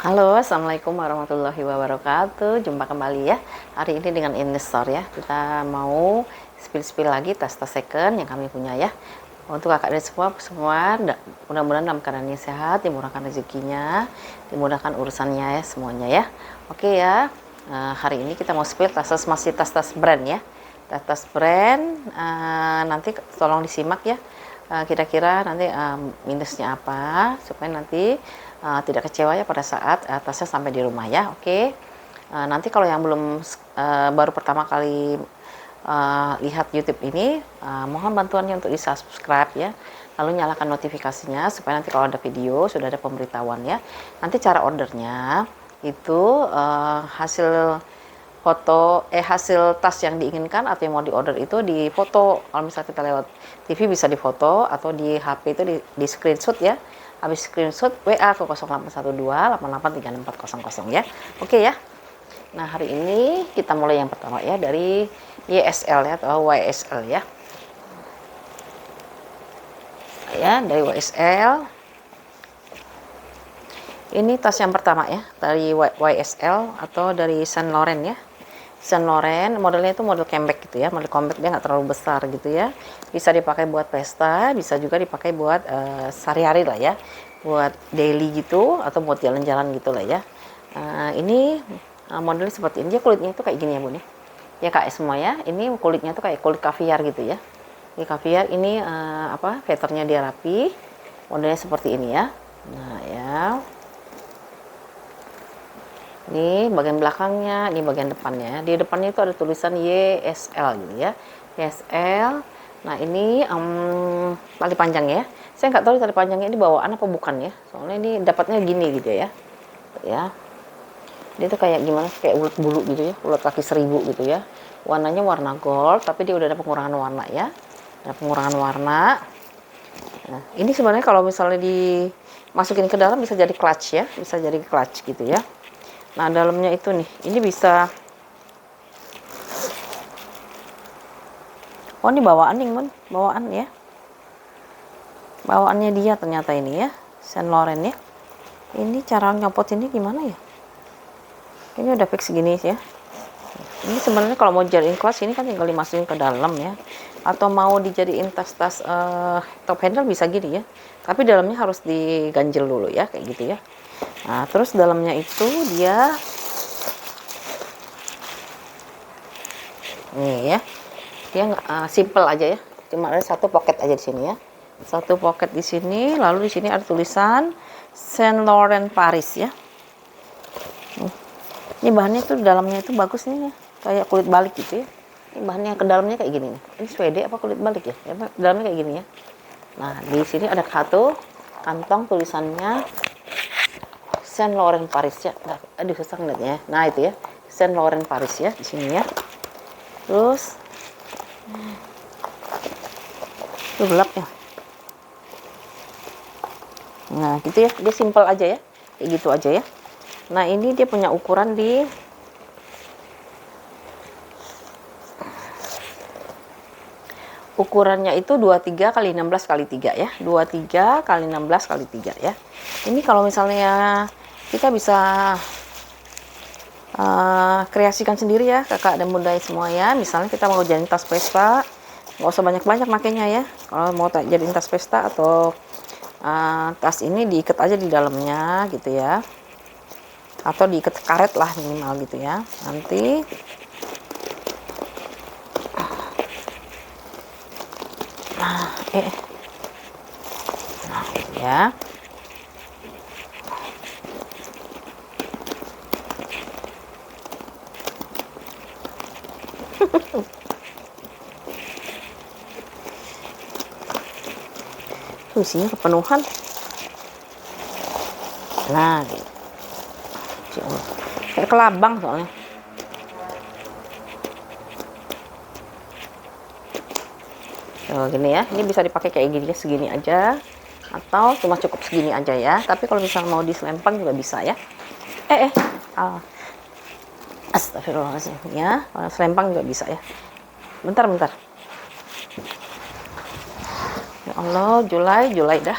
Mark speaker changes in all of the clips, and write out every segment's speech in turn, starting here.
Speaker 1: Halo, assalamualaikum warahmatullahi wabarakatuh. Jumpa kembali ya. Hari ini dengan Investor ya. Kita mau spill lagi tas-tas second yang kami punya ya. Untuk kakak dan semua mudah-mudahan dalam keadaan yang sehat, dimurahkan rezekinya, dimudahkan urusannya ya semuanya ya. Oke ya. Hari ini kita mau spill tas-tas masih tas-tas brand ya. Tas-tas brand. Nanti tolong disimak ya. Kira-kira nanti minusnya apa supaya nanti tidak kecewa ya pada saat tasnya sampai di rumah ya. Oke. Nanti kalau yang belum baru pertama kali lihat YouTube ini, mohon bantuannya untuk di subscribe ya, lalu nyalakan notifikasinya supaya nanti kalau ada video sudah ada pemberitahuan ya. Nanti cara ordernya itu hasil tas yang diinginkan atau yang mau diorder itu di foto. Kalau misalnya kita lewat TV bisa di foto, atau di HP itu di screenshot ya. Habis screenshot WA ke 0812 883400 ya. Oke ya. Nah, hari ini kita mulai yang pertama ya dari YSL ya atau YSL ya. Ya, dari YSL. Ini tas yang pertama ya, dari YSL atau dari Saint Laurent ya. Saint Laurent modelnya itu model comeback gitu ya, model comeback, dia nggak terlalu besar gitu ya, bisa dipakai buat pesta, bisa juga dipakai buat sehari-hari lah ya, buat daily gitu atau buat jalan-jalan gitu lah ya. Ini modelnya seperti ini, dia kulitnya itu kayak gini ya bun ya kak semua ya. Ini kulitnya tuh kayak kulit kaviar gitu ya. Ini kaviar, ini feathernya dia rapi, modelnya seperti ini ya. Nah ya, ini bagian belakangnya, ini bagian depannya. Di depannya itu ada tulisan YSL gitu ya. YSL. Nah ini tali panjang ya. Saya nggak tahu tali panjangnya ini bawaan apa bukan ya. Soalnya ini dapatnya gini gitu ya. Ya. Dia tuh kayak gimana? Kayak ulet bulu gitu ya. Ulet kaki 1000 gitu ya. Warnanya warna gold, tapi dia udah ada pengurangan warna ya. Ada pengurangan warna. Nah, ini sebenarnya kalau misalnya dimasukin ke dalam bisa jadi clutch ya. Bisa jadi clutch gitu ya. Nah, dalamnya itu nih, ini bisa, oh ini bawaan nih bun, bawaan ya, bawaannya dia ternyata ini ya, Saint Laurent ya. Ini cara nyopot ini gimana ya? Ini udah fix gini ya. Ini sebenarnya kalau mau jadiin clutch ini kan tinggal dimasukin ke dalam ya, atau mau dijadiin tas-tas top handle bisa gini ya. Tapi dalamnya harus diganjel dulu ya, kayak gitu ya. Nah, terus dalamnya itu dia nih ya, dia simple aja ya, cuma ada satu pocket aja di sini ya, satu pocket di sini, lalu di sini ada tulisan Saint Laurent Paris ya. Ini bahannya tuh dalamnya itu bagus nih ya, kayak kulit balik gitu ya. Ini bahannya ke dalamnya kayak gini nih. Ini Swede apa kulit balik ya? Ya dalamnya kayak gini ya. Nah di sini ada satu kantong tulisannya Saint Laurent Paris ya. Aduh susah ngeliatnya. Nah itu ya, Saint Laurent Paris ya di sini ya. Terus itu gelap ya. Nah gitu ya, dia simple aja ya, kayak gitu aja ya. Nah ini dia punya ukuran di ukurannya itu 23 kali 16 kali 3 ya, 23 kali 16 kali 3 ya. Ini kalau misalnya kita bisa kreasikan sendiri ya kakak dan bunda semua ya. Misalnya kita mau jadiin tas pesta, nggak usah banyak-banyak makanya ya. Kalau mau jadiin tas pesta atau tas ini diikat aja di dalamnya gitu ya, atau diikat karet lah minimal gitu ya. Nanti nah ya. Tuh isinya kepenuhan. Nah gitu. Kayak kelabang soalnya. Tuh gini ya, ini bisa dipakai kayak gini ya, segini aja, atau cuma cukup segini aja ya. Tapi kalau misalnya mau diselempang juga bisa ya. Astagfirullahaladzim ya, kalau selempang juga bisa ya. Bentar. Ya Allah, Julai dah.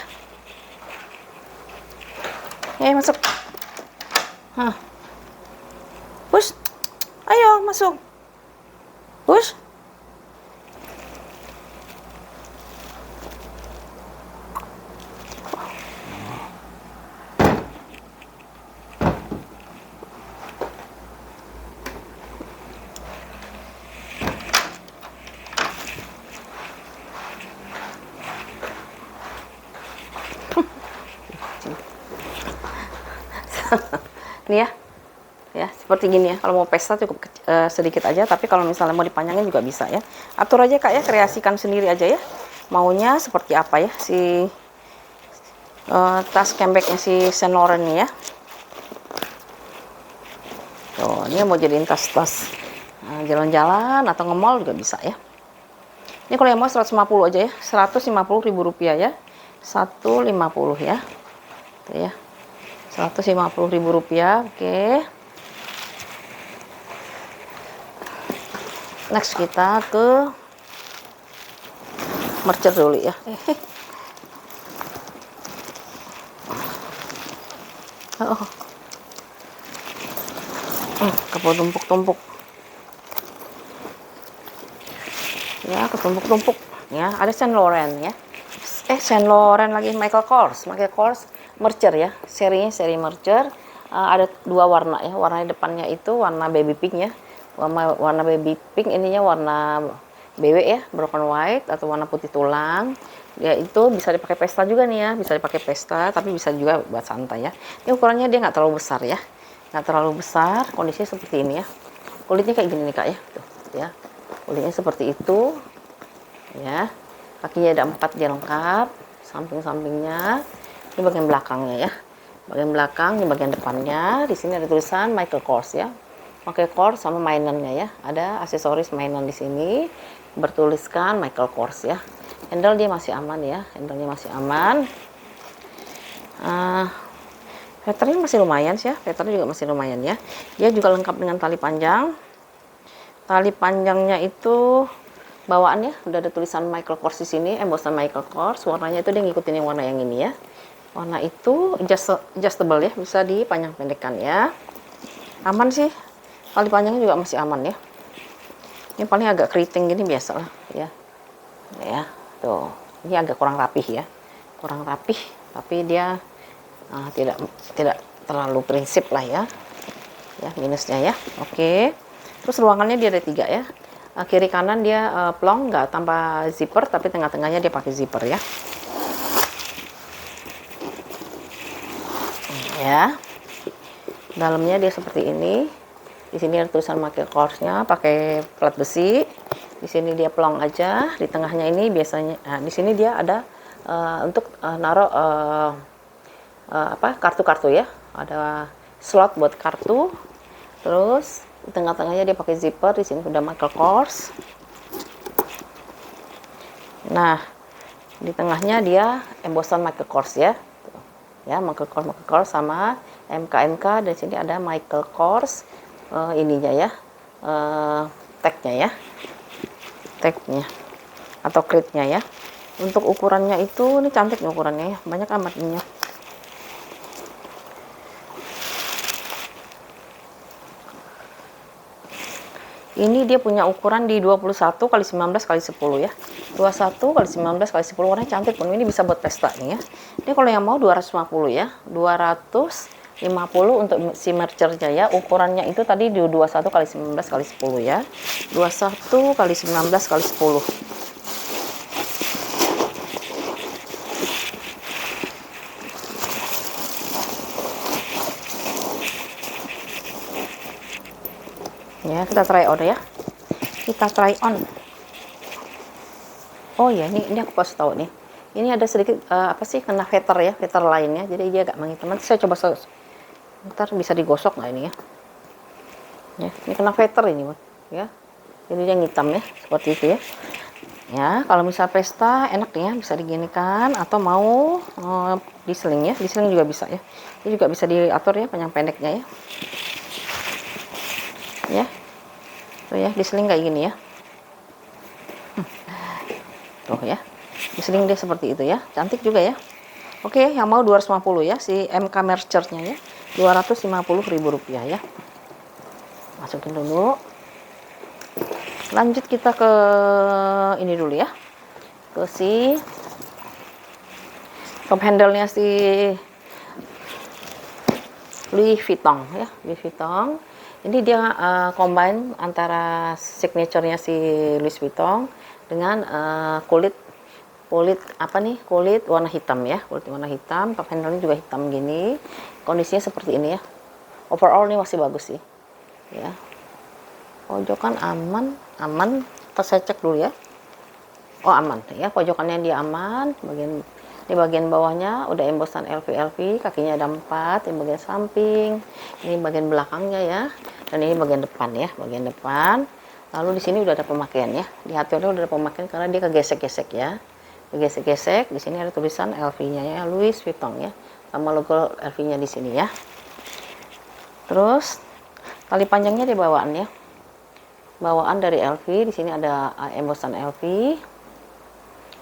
Speaker 1: Masuk. Hah. Push. Ayo masuk. Push. Ini ya seperti gini ya. Kalau mau pesta cukup sedikit aja, tapi kalau misalnya mau dipanjangin juga bisa ya. Atur aja Kak ya, kreasikan sendiri aja ya. Maunya seperti apa ya si tas campbagnya si Saint Laurent nih ya. Tuh, ini mau jadiin tas-tas jalan-jalan atau nge-mall juga bisa ya. Ini kalau yang mau 150 aja ya, 150.000 rupiah ya. 150 ya. Tuh ya. 150.000 rupiah, oke. Next kita ke mercer dulu ya. Oh. Ketumpuk-tumpuk. Ya, ketumpuk-tumpuk. Ya, ada Saint Laurent ya. Saint Laurent lagi, Michael Kors mercer ya. Serinya seri mercer. Ada dua warna ya. Warna depannya itu warna baby pink ya. Warna baby pink, ininya warna BW ya, broken white atau warna putih tulang. Dia itu bisa dipakai pesta juga nih ya, bisa dipakai pesta, tapi bisa juga buat santai ya. Ini ukurannya dia nggak terlalu besar ya, nggak terlalu besar. Kondisinya seperti ini ya. Kulitnya kayak gini nih Kak ya, tuh ya. Kulitnya seperti itu ya. Kakinya ada 4 dia lengkap, samping-sampingnya. Ini bagian belakangnya ya. Bagian belakang, ini bagian depannya. Di sini ada tulisan Michael Kors ya. Michael Kors sama mainannya ya. Ada aksesoris mainan di sini. Bertuliskan Michael Kors ya. Handle dia masih aman ya. Handle-nya masih aman. Feathernya masih lumayan sih ya. Feathernya juga masih lumayan ya. Dia juga lengkap dengan tali panjang. Tali panjangnya itu bawaannya udah ada tulisan Michael Kors di sini, embosan Michael Kors. Warnanya itu dia ngikutin yang warna yang ini ya. Warna itu adjustable ya, bisa dipanjang pendekkan ya. Aman sih. Tali panjangnya juga masih aman ya. Ini paling agak keriting gini biasa lah ya. Ya, tuh. Ini agak kurang rapih ya. Kurang rapih, tapi dia tidak terlalu prinsip lah ya. Ya, minusnya ya. Oke. Terus ruangannya dia ada 3 ya. Kiri kanan dia plong, nggak tanpa zipper, tapi tengah-tengahnya dia pakai zipper ya. Ya. Dalamnya dia seperti ini. Di sini ada tulisan Michael Kors-nya pakai plat besi. Di sini dia plong aja. Di tengahnya ini biasanya, di sini dia ada untuk naruh kartu-kartu ya. Ada slot buat kartu. Terus di tengah-tengahnya dia pakai zipper. Di sini udah Michael Kors. Nah, di tengahnya dia embosan Michael Kors ya. Ya, Michael Kors sama MK. Dan sini ada Michael Kors. Ininya ya, tagnya ya, tagnya atau kritnya ya. Untuk ukurannya itu ini cantik nih ukurannya ya, banyak amat ininya. Ini dia punya ukuran di 21 kali 19 kali 10 ya. 21 kali 19 kali 10, warnanya cantik pun. Ini bisa buat pesta nih ya. Ini kalau yang mau 250 ya. 250 untuk si mercernya ya. Ukurannya itu tadi di 21 kali 19 kali 10 ya. 21 kali 19 kali 10. Ya, kita try on ya. Kita try on. Oh ya, ini aku kasih tahu nih. Ini ada sedikit kena feather ya, feather lainnya. Jadi dia agak menghitam. Nanti saya coba ntar bisa digosok nggak ini ya. Ya, ini kena feather ini, ya. Jadi dia hitam ya, seperti itu ya. Ya, kalau misal pesta enak ya, bisa diginikan atau mau diseling ya. Diseling juga bisa ya. Ini juga bisa diatur ya panjang pendeknya ya. Ya. Tuh ya, diseling kayak gini ya. Tuh ya. Diseling dia seperti itu ya. Cantik juga ya. Oke, yang mau 250 ya si MK Mercernya ya. Rp250.000 ya. Masukin dulu. Lanjut kita ke ini dulu ya, ke si top handle-nya si Louis Vuitton ya, Louis Vuitton. Ini dia combine antara signature-nya si Louis Vuitton dengan kulit apa nih, kulit warna hitam ya, kulit warna hitam. Top handle-nya juga hitam gini. Kondisinya seperti ini ya. Overall ini masih bagus sih ya. Pojokan aman. Saya cek dulu ya. Oh aman ya, pojokannya dia aman. Di bagian bawahnya udah embosan LV, kakinya ada 4, yang bagian samping, ini bagian belakangnya ya, dan ini bagian depan ya, bagian depan. Lalu di sini udah ada pemakaian ya, di hatinya udah ada pemakaian karena dia kegesek-gesek ya, kegesek-gesek. Di sini ada tulisan LV-nya ya, Louis Vuitton ya, sama logo LV-nya di sini ya. Terus tali panjangnya di bawaan ya, bawaan dari LV. Di sini ada embosan LV.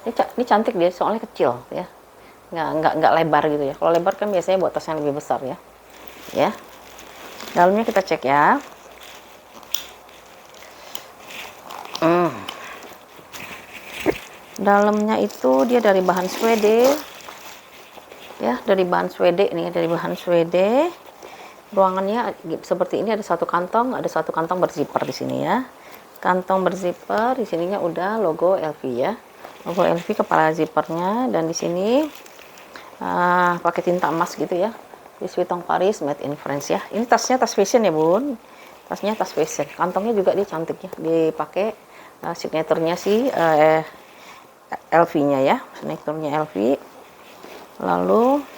Speaker 1: Ini cantik dia, soalnya kecil ya, nggak lebar gitu ya. Kalau lebar kan biasanya buat tas yang lebih besar ya. Ya, dalamnya kita cek ya. Dalamnya itu dia dari bahan Swede ya, dari bahan Swede nih, dari bahan Swede. Ruangannya seperti ini, ada satu kantong berzipper di sini ya. Kantong berzipper, di sininya udah logo LV ya. Logo LV kepala zippernya, dan di sini pakai tinta emas gitu ya. Louis Vuitton Paris made in France ya. Ini tasnya tas fashion ya bun. Tasnya tas fashion. Kantongnya juga dia cantik ya. Dipakai signaturnya si LV-nya ya. Signaturnya LV. Lalu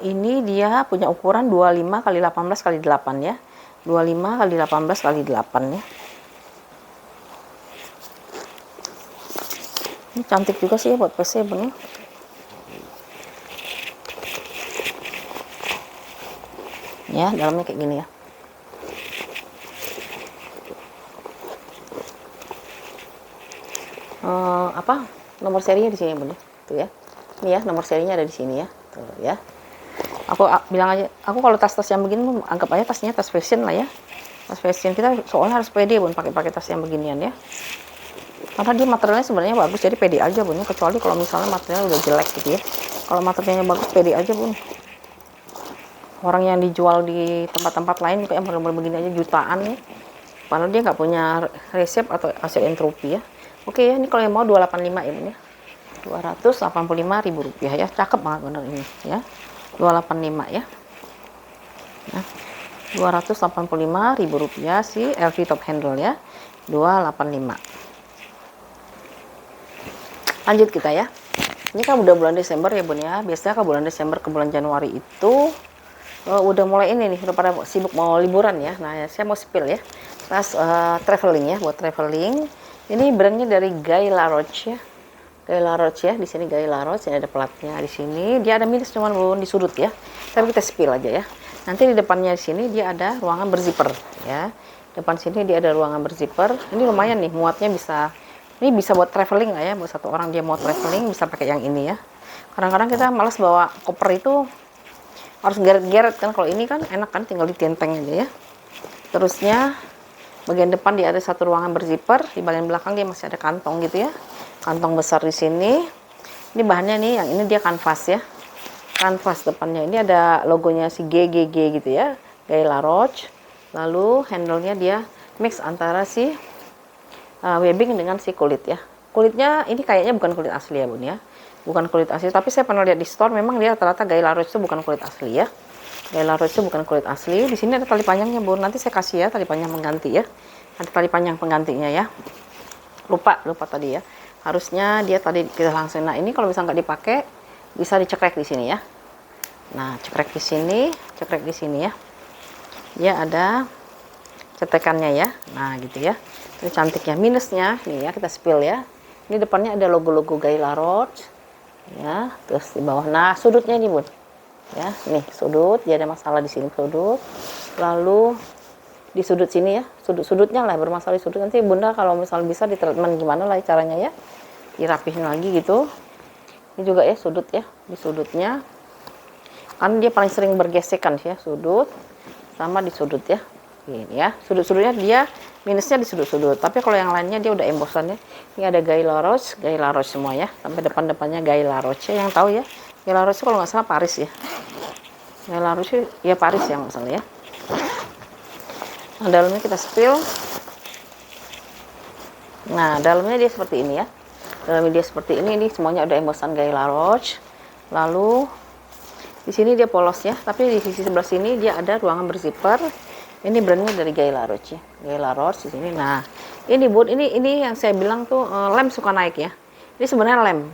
Speaker 1: ini dia punya ukuran 25 x 18 x 8 ya. 25 x 18 x 8 ya. Ini cantik juga sih ya buat PC bener. Ya, dalamnya kayak gini ya. Apa? Nomor serinya di sini bener. Tuh ya. Ini ya, nomor serinya ada di sini ya. Tuh ya. Aku bilang aja, aku kalau tas-tas yang begini anggap aja tasnya tas fashion lah ya. Tas fashion kita soalnya harus pede bun pakai tas yang beginian ya. Karena dia materialnya sebenarnya bagus, jadi pede aja bun. Kecuali kalau misalnya materialnya udah jelek gitu ya. Kalau materialnya bagus, pede aja bun. Orang yang dijual di tempat-tempat lain kayak model-model begini aja jutaan ya. Padahal dia nggak punya resep atau hasil entropi ya. Oke ya, ini kalau yang mau 285 ya bun ya. Rp285.000 ya. Cakep banget bener ini ya. 285 ya. Nah, Rp285.000 si LV top handle ya. 285. Lanjut kita ya. Ini kan udah bulan Desember ya bun ya. Biasanya ke bulan Desember ke bulan Januari itu udah mulai ini nih, udah pada sibuk mau liburan ya. Nah, saya mau spill ya. Tas traveling ya, buat traveling. Ini brandnya dari Guy Laroche ya. Guy Laroche ya, di sini Guy Laroche, ini ada platnya di sini. Dia ada minus cuman belum di sudut ya. Tapi kita spill aja ya. Nanti di depannya di sini dia ada ruangan berzipper ya. Depan sini dia ada ruangan berzipper. Ini lumayan nih, muatnya bisa. Ini bisa buat traveling lah ya, buat satu orang dia mau traveling bisa pakai yang ini ya. Kadang-kadang kita malas bawa koper itu harus geret-geret kan. Kalau ini kan enak kan, tinggal ditenteng aja ya. Terusnya bagian depan dia ada satu ruangan berzipper, di bagian belakang dia masih ada kantong gitu ya. Kantong besar di sini. Ini bahannya nih, yang ini dia kanvas ya. Kanvas depannya ini ada logonya si GGG gitu ya, Guy Laroche. Lalu handle-nya dia mix antara si webbing dengan si kulit ya. Kulitnya ini kayaknya bukan kulit asli ya bun ya. Bukan kulit asli, tapi saya pernah lihat di store, memang dia rata-rata Guy Laroche itu bukan kulit asli ya. Guy Laroche itu bukan kulit asli. Di sini ada tali panjangnya bun, nanti saya kasih ya tali panjang pengganti ya. Ada tali panjang penggantinya ya. Lupa tadi ya. Harusnya dia tadi kita langsung. Nah ini kalau misalnya nggak dipakai bisa dicekrek di sini ya. Nah cekrek di sini ya. Dia ada cetekannya ya. Nah gitu ya. Ini cantik ya. Minusnya nih ya, kita spill ya. Ini depannya ada logo-logo Guy Laroche ya. Terus di bawah, nah sudutnya ini bun ya, nih sudut, dia ada masalah di sini sudut. Lalu di sudut sini ya, sudut-sudutnya lah bermasalah di sudut. Nanti bunda kalau misal bisa di treatment gimana lah caranya ya, dirapihin lagi gitu. Ini juga ya sudut ya, di sudutnya kan dia paling sering bergesekan ya, sudut sama di sudut ya. Ini ya, sudut-sudutnya dia minusnya di sudut-sudut, tapi kalau yang lainnya dia udah embosan ya. Ini ada Guy Laroche semua ya, sampai depan-depannya Guy Laroche ya. Yang tahu ya, Guy Laroche kalau nggak salah Paris ya. Guy Laroche ya Paris yang nggak salah ya. Nah, dalamnya kita spill. Nah, dalamnya dia seperti ini ya. Dalamnya dia seperti ini semuanya udah embosan Guy Laroche. Lalu di sini dia polos ya, tapi di sisi sebelah sini dia ada ruangan berzipper. Ini brandnya dari Guy Laroche ya, Guy Laroche di sini. Nah, ini bun, ini yang saya bilang tuh lem suka naik ya. Ini sebenarnya lem,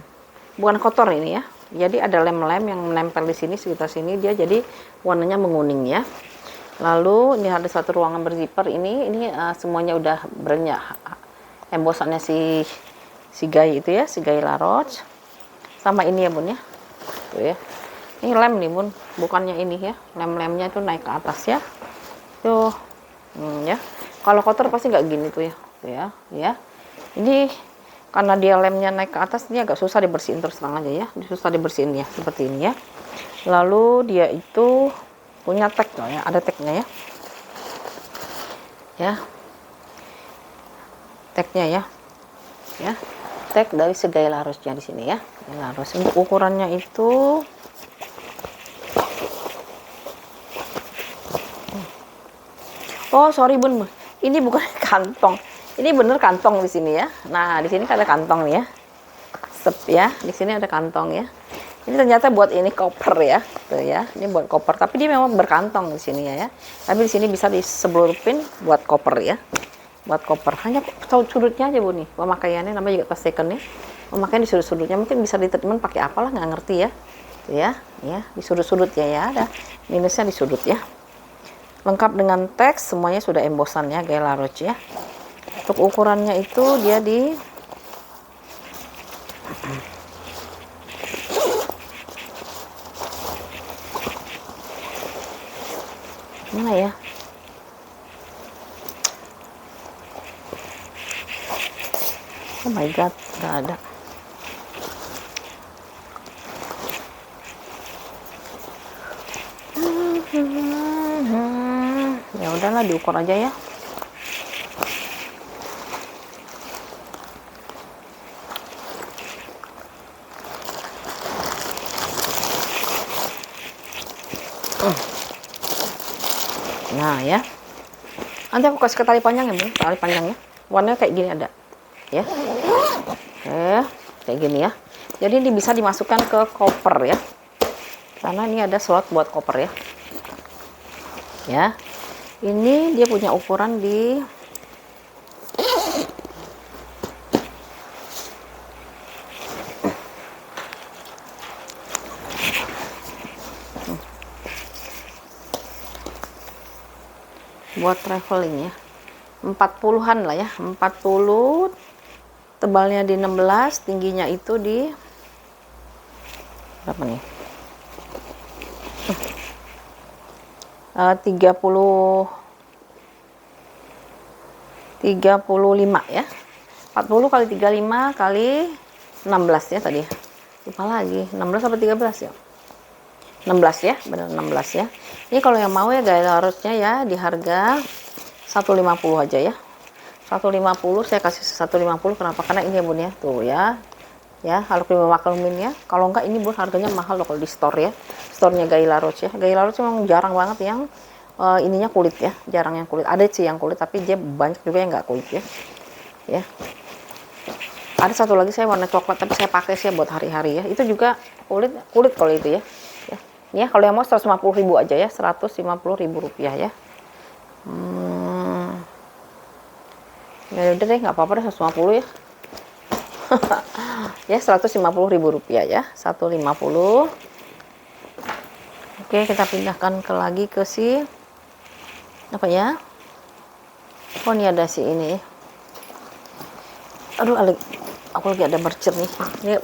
Speaker 1: bukan kotor ini ya. Jadi ada lem-lem yang menempel di sini sekitar sini, dia jadi warnanya menguning ya. Lalu ini ada satu ruangan berzipper ini semuanya udah brandnya embosannya si Guy itu ya, si Guy Laroche. Sama ini ya bun ya, tuh ya. Ini lem nih bun, bukannya ini ya, lem-lemnya itu naik ke atas ya. Tuh, ya. Kalau kotor pasti nggak gini tuh ya, tuh ya. Ini karena dia lemnya naik ke atas, ini agak susah dibersihin terus terang aja ya, susah dibersihin ya, seperti ini ya. Lalu dia itu punya tag loh ya, ada tagnya ya, ya, tagnya ya, tag dari Guy Laroche-nya di sini ya, Guy Laroche. Untuk ukurannya itu oh sorry bun, ini bukan kantong, ini bener kantong di sini ya. Nah di sini ada kantong nih ya, sep ya, di sini ada kantong ya. Ini ternyata buat ini koper ya, tuh ya. Ini buat koper, tapi dia memang berkantong di sini ya. Tapi di sini bisa diselupin buat koper ya, buat koper. Hanya sudutnya aja bun nih, pemakaiannya namanya juga tas second nih. Pemakaian di sudut-sudutnya mungkin bisa di treatment pakai apalah nggak ngerti ya, tuh ya, di sudut-sudut ya ada minusnya di sudut ya. Lengkap dengan teks, semuanya sudah embosan ya Guy Laroche ya. Untuk ukurannya itu dia di mana ya? Oh my god, nggak ada. Ya udahlah diukur aja ya. Nah ya, nanti aku kasih ke tali panjang ya bun, tali panjangnya warnanya kayak gini ada ya. Kayak gini ya. Jadi ini bisa dimasukkan ke koper ya, karena ini ada slot buat koper ya. Ini dia punya ukuran di buat traveling ya, 40-an lah ya, 40, tebalnya di 16, tingginya itu di berapa nih? 35 ya, 40 kali 35 kali 16 ya tadi, lupa lagi 16 atau 13 ya, 16 ya, benar 16 ya. Ini kalau yang mau ya Guy Laroche-nya ya di harga 150 aja ya, 150. Saya kasih 150 kenapa? Karena ini ya bun ya, tuh ya, aluminium maklumin ya. Kalau enggak ini bun harganya mahal loh kalau di store ya, store-nya Guy Laroche ya. Guy Laroche memang jarang banget yang ininya kulit ya, jarang yang kulit. Ada sih yang kulit, tapi dia banyak juga yang nggak kulit ya. Ada satu lagi saya warna coklat, tapi saya pakai sih buat hari-hari ya. Itu juga kulit kalau itu ya. Ya kalau yang mau 150.000 aja ya, 150.000 rupiah ya. Ya udah deh, nggak apa-apa deh 150 ya. Ya 150.000 rupiah ya, 150. Oke, kita pindahkan lagi ke si apa ya? Oh ini ada si ini. Aduh, aku lagi ada mercer nih. Ini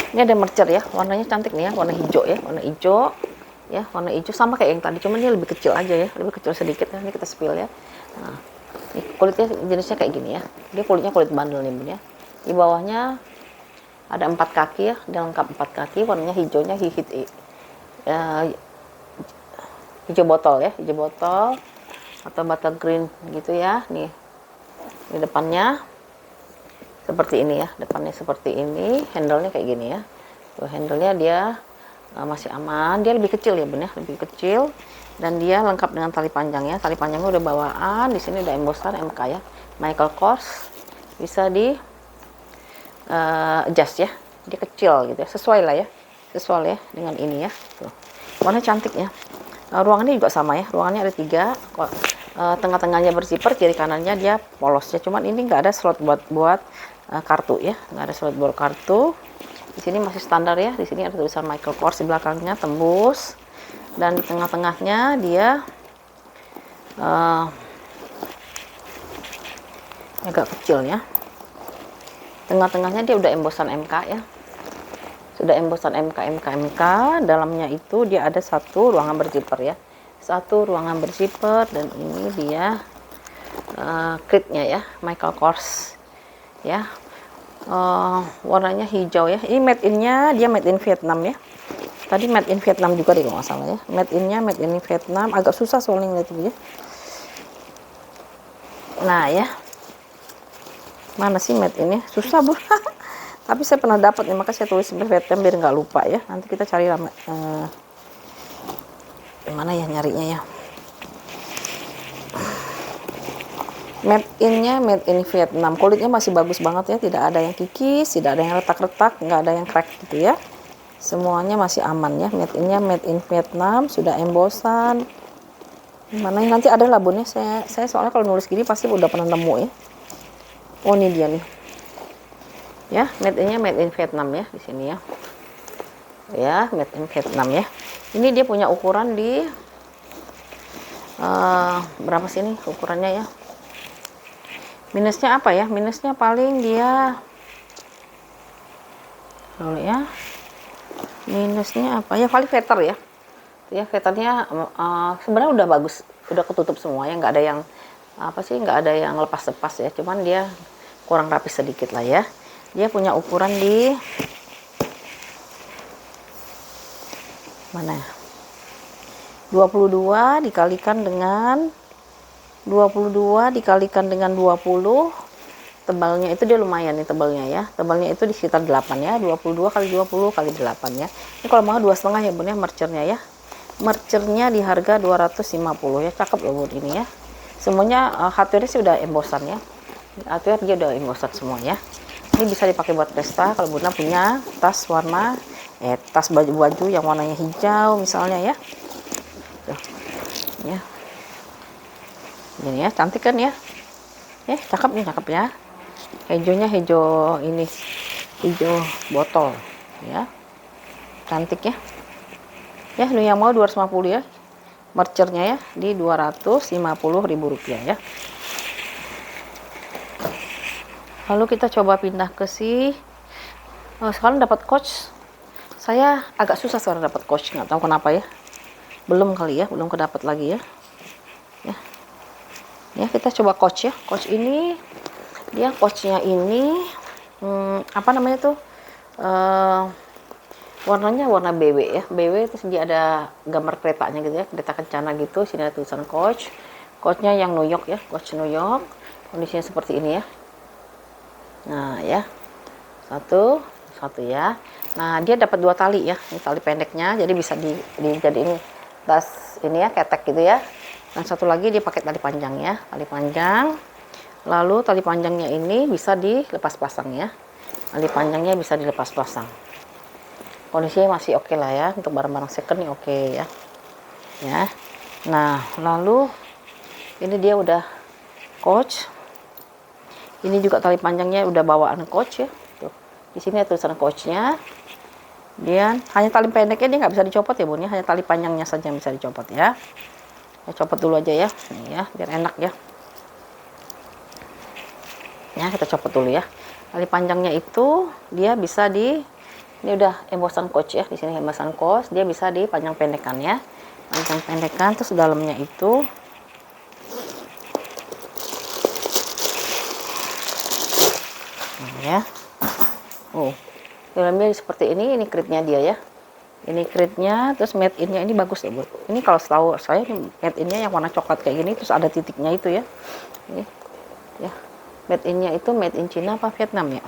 Speaker 1: Ini ada mercer ya, warnanya cantik nih ya, warna hijau ya, warna hijau sama kayak yang tadi, cuman dia lebih kecil aja ya, lebih kecil sedikit ya. Ini kita spill ya. Nah, ini kulitnya jenisnya kayak gini ya, dia kulitnya kulit bandel nih bun ya. Di bawahnya ada 4 kaki ya, dia lengkap 4 kaki, warnanya hijaunya hijau botol ya, hijau botol atau bata green gitu ya. Nih di depannya seperti ini ya, depannya seperti ini, handle-nya kayak gini ya. Tuh handle-nya dia masih aman, dia lebih kecil ya bun ya, lebih kecil, dan dia lengkap dengan tali panjang ya. Tali panjangnya udah bawaan, di sini udah emboskan MK ya, Michael Kors, bisa di adjust ya, dia kecil gitu ya, sesuai lah ya, sesuai ya dengan ini ya. Tuh warna cantik ya. Ruangannya juga sama ya, ruangannya ada 3, tengah-tengahnya berzipper, kiri kanannya dia polos ya. Cuman ini nggak ada slot buat kartu ya, nggak ada slot buat kartu. Di sini masih standar ya, di sini ada tulisan Michael Kors, di belakangnya tembus, dan di tengah-tengahnya dia agak kecil ya. Tengah-tengahnya dia udah embosan MK ya, sudah embosan MK. Dalamnya itu dia ada 1 ruangan berzipper ya, 1 ruangan berzipper, dan ini dia kritnya ya, Michael Kors ya. Warnanya hijau ya. Ini made in-nya dia made in Vietnam ya. Tadi made in Vietnam juga deh kalau nggak salah ya. Made in-nya made in Vietnam. Agak susah soalnya ngeliat ya. Nah ya. Mana sih made in-nya? Susah bu. Tapi saya pernah dapat nih, maka saya tulis Vietnam biar nggak lupa ya. Nanti kita cari mana ya nyarinya ya. Made in-nya made in Vietnam. Kulitnya masih bagus banget ya, tidak ada yang kikis, tidak ada yang retak-retak, nggak ada yang crack gitu ya. Semuanya masih aman ya. Made in-nya made in Vietnam, sudah embosan. Mana yang nanti ada lah bun ya. Saya soalnya kalau nulis gini pasti udah pernah nemu ya. Oh ini dia nih. Ya, made in-nya made in Vietnam ya di sini ya. Ya, made in Vietnam ya. Ini dia punya ukuran di berapa sih ini ukurannya ya? Minusnya apa ya? Minusnya paling dia ya. Minusnya apa ya? Paling veter ya. Ya veternya sebenarnya udah bagus, udah ketutup semua ya, nggak ada yang apa sih, nggak ada yang lepas-lepas ya. Cuman dia kurang rapi sedikit lah ya. Dia punya ukuran di mana? 22 dikalikan dengan 22 dikalikan dengan 20, tebalnya itu dia lumayan nih tebalnya ya. Tebalnya itu di sekitar 8 ya, 22 kali 20 kali 8 ya. Ini kalau mau 2,5 ya bun ya mercernya ya. Mercernya di harga 250 ya, cakep loh bun ini ya. Semuanya hardware sih udah embosan ya. Hardware dia udah embosan semua ya. Ini bisa dipakai buat pesta kalau bunda punya tas warna tas baju-baju yang warnanya hijau misalnya ya. Tuh. Ya. Ini ya, cantik kan ya? Cakep nih, cakep ya. Hijaunya hijau ini, hijau botol ya. Cantik ya. Ya, lu yang mau 250 ya. Mercernya ya di Rp250.000 ya. Lalu kita coba pindah ke sekarang dapat coach. Saya agak susah sekarang dapat coach, nggak tahu kenapa ya. Belum kali ya, belum kedapat lagi ya. Ya kita coba coach ya. Coach ini dia coachnya ini apa namanya tuh, warnanya warna BW ya, BW, terus dia ada gambar keretanya gitu ya, kereta kencana gitu. Sini ada tulisan coach. Coachnya yang New York ya, coach New York. Kondisinya seperti ini ya. Nah ya, satu ya. Nah dia dapat 2 tali ya, ini tali pendeknya, jadi bisa dijadiin tas ini ya, ketek gitu ya. Dan satu lagi dia pakai tali panjang ya, tali panjang. Lalu tali panjangnya ini bisa dilepas pasang ya, tali panjangnya bisa dilepas pasang. Kondisinya masih oke lah ya, untuk barang-barang second nih oke ya. Ya, nah lalu ini dia udah coach. Ini juga tali panjangnya udah bawaan coach ya. Tuh, di sini ada tulisan coachnya. Dia hanya tali pendeknya dia nggak bisa dicopot ya bun ya, hanya tali panjangnya saja yang bisa dicopot ya. Saya copot dulu aja ya, nih ya, biar enak ya. Ya kita copot dulu ya. Tali panjangnya itu dia bisa Ini udah embosan coach ya, di sini embosan coach, dia bisa dipanjang pendekkan ya, panjang pendekkan. Terus dalamnya itu ya, dalamnya seperti ini kritnya dia ya, ini kritnya. Terus made innya ini bagus ya Bu, ini kalau setahu saya ini made innya yang warna coklat kayak gini, terus ada titiknya itu ya, ini ya, made innya itu made in Cina apa Vietnam ya,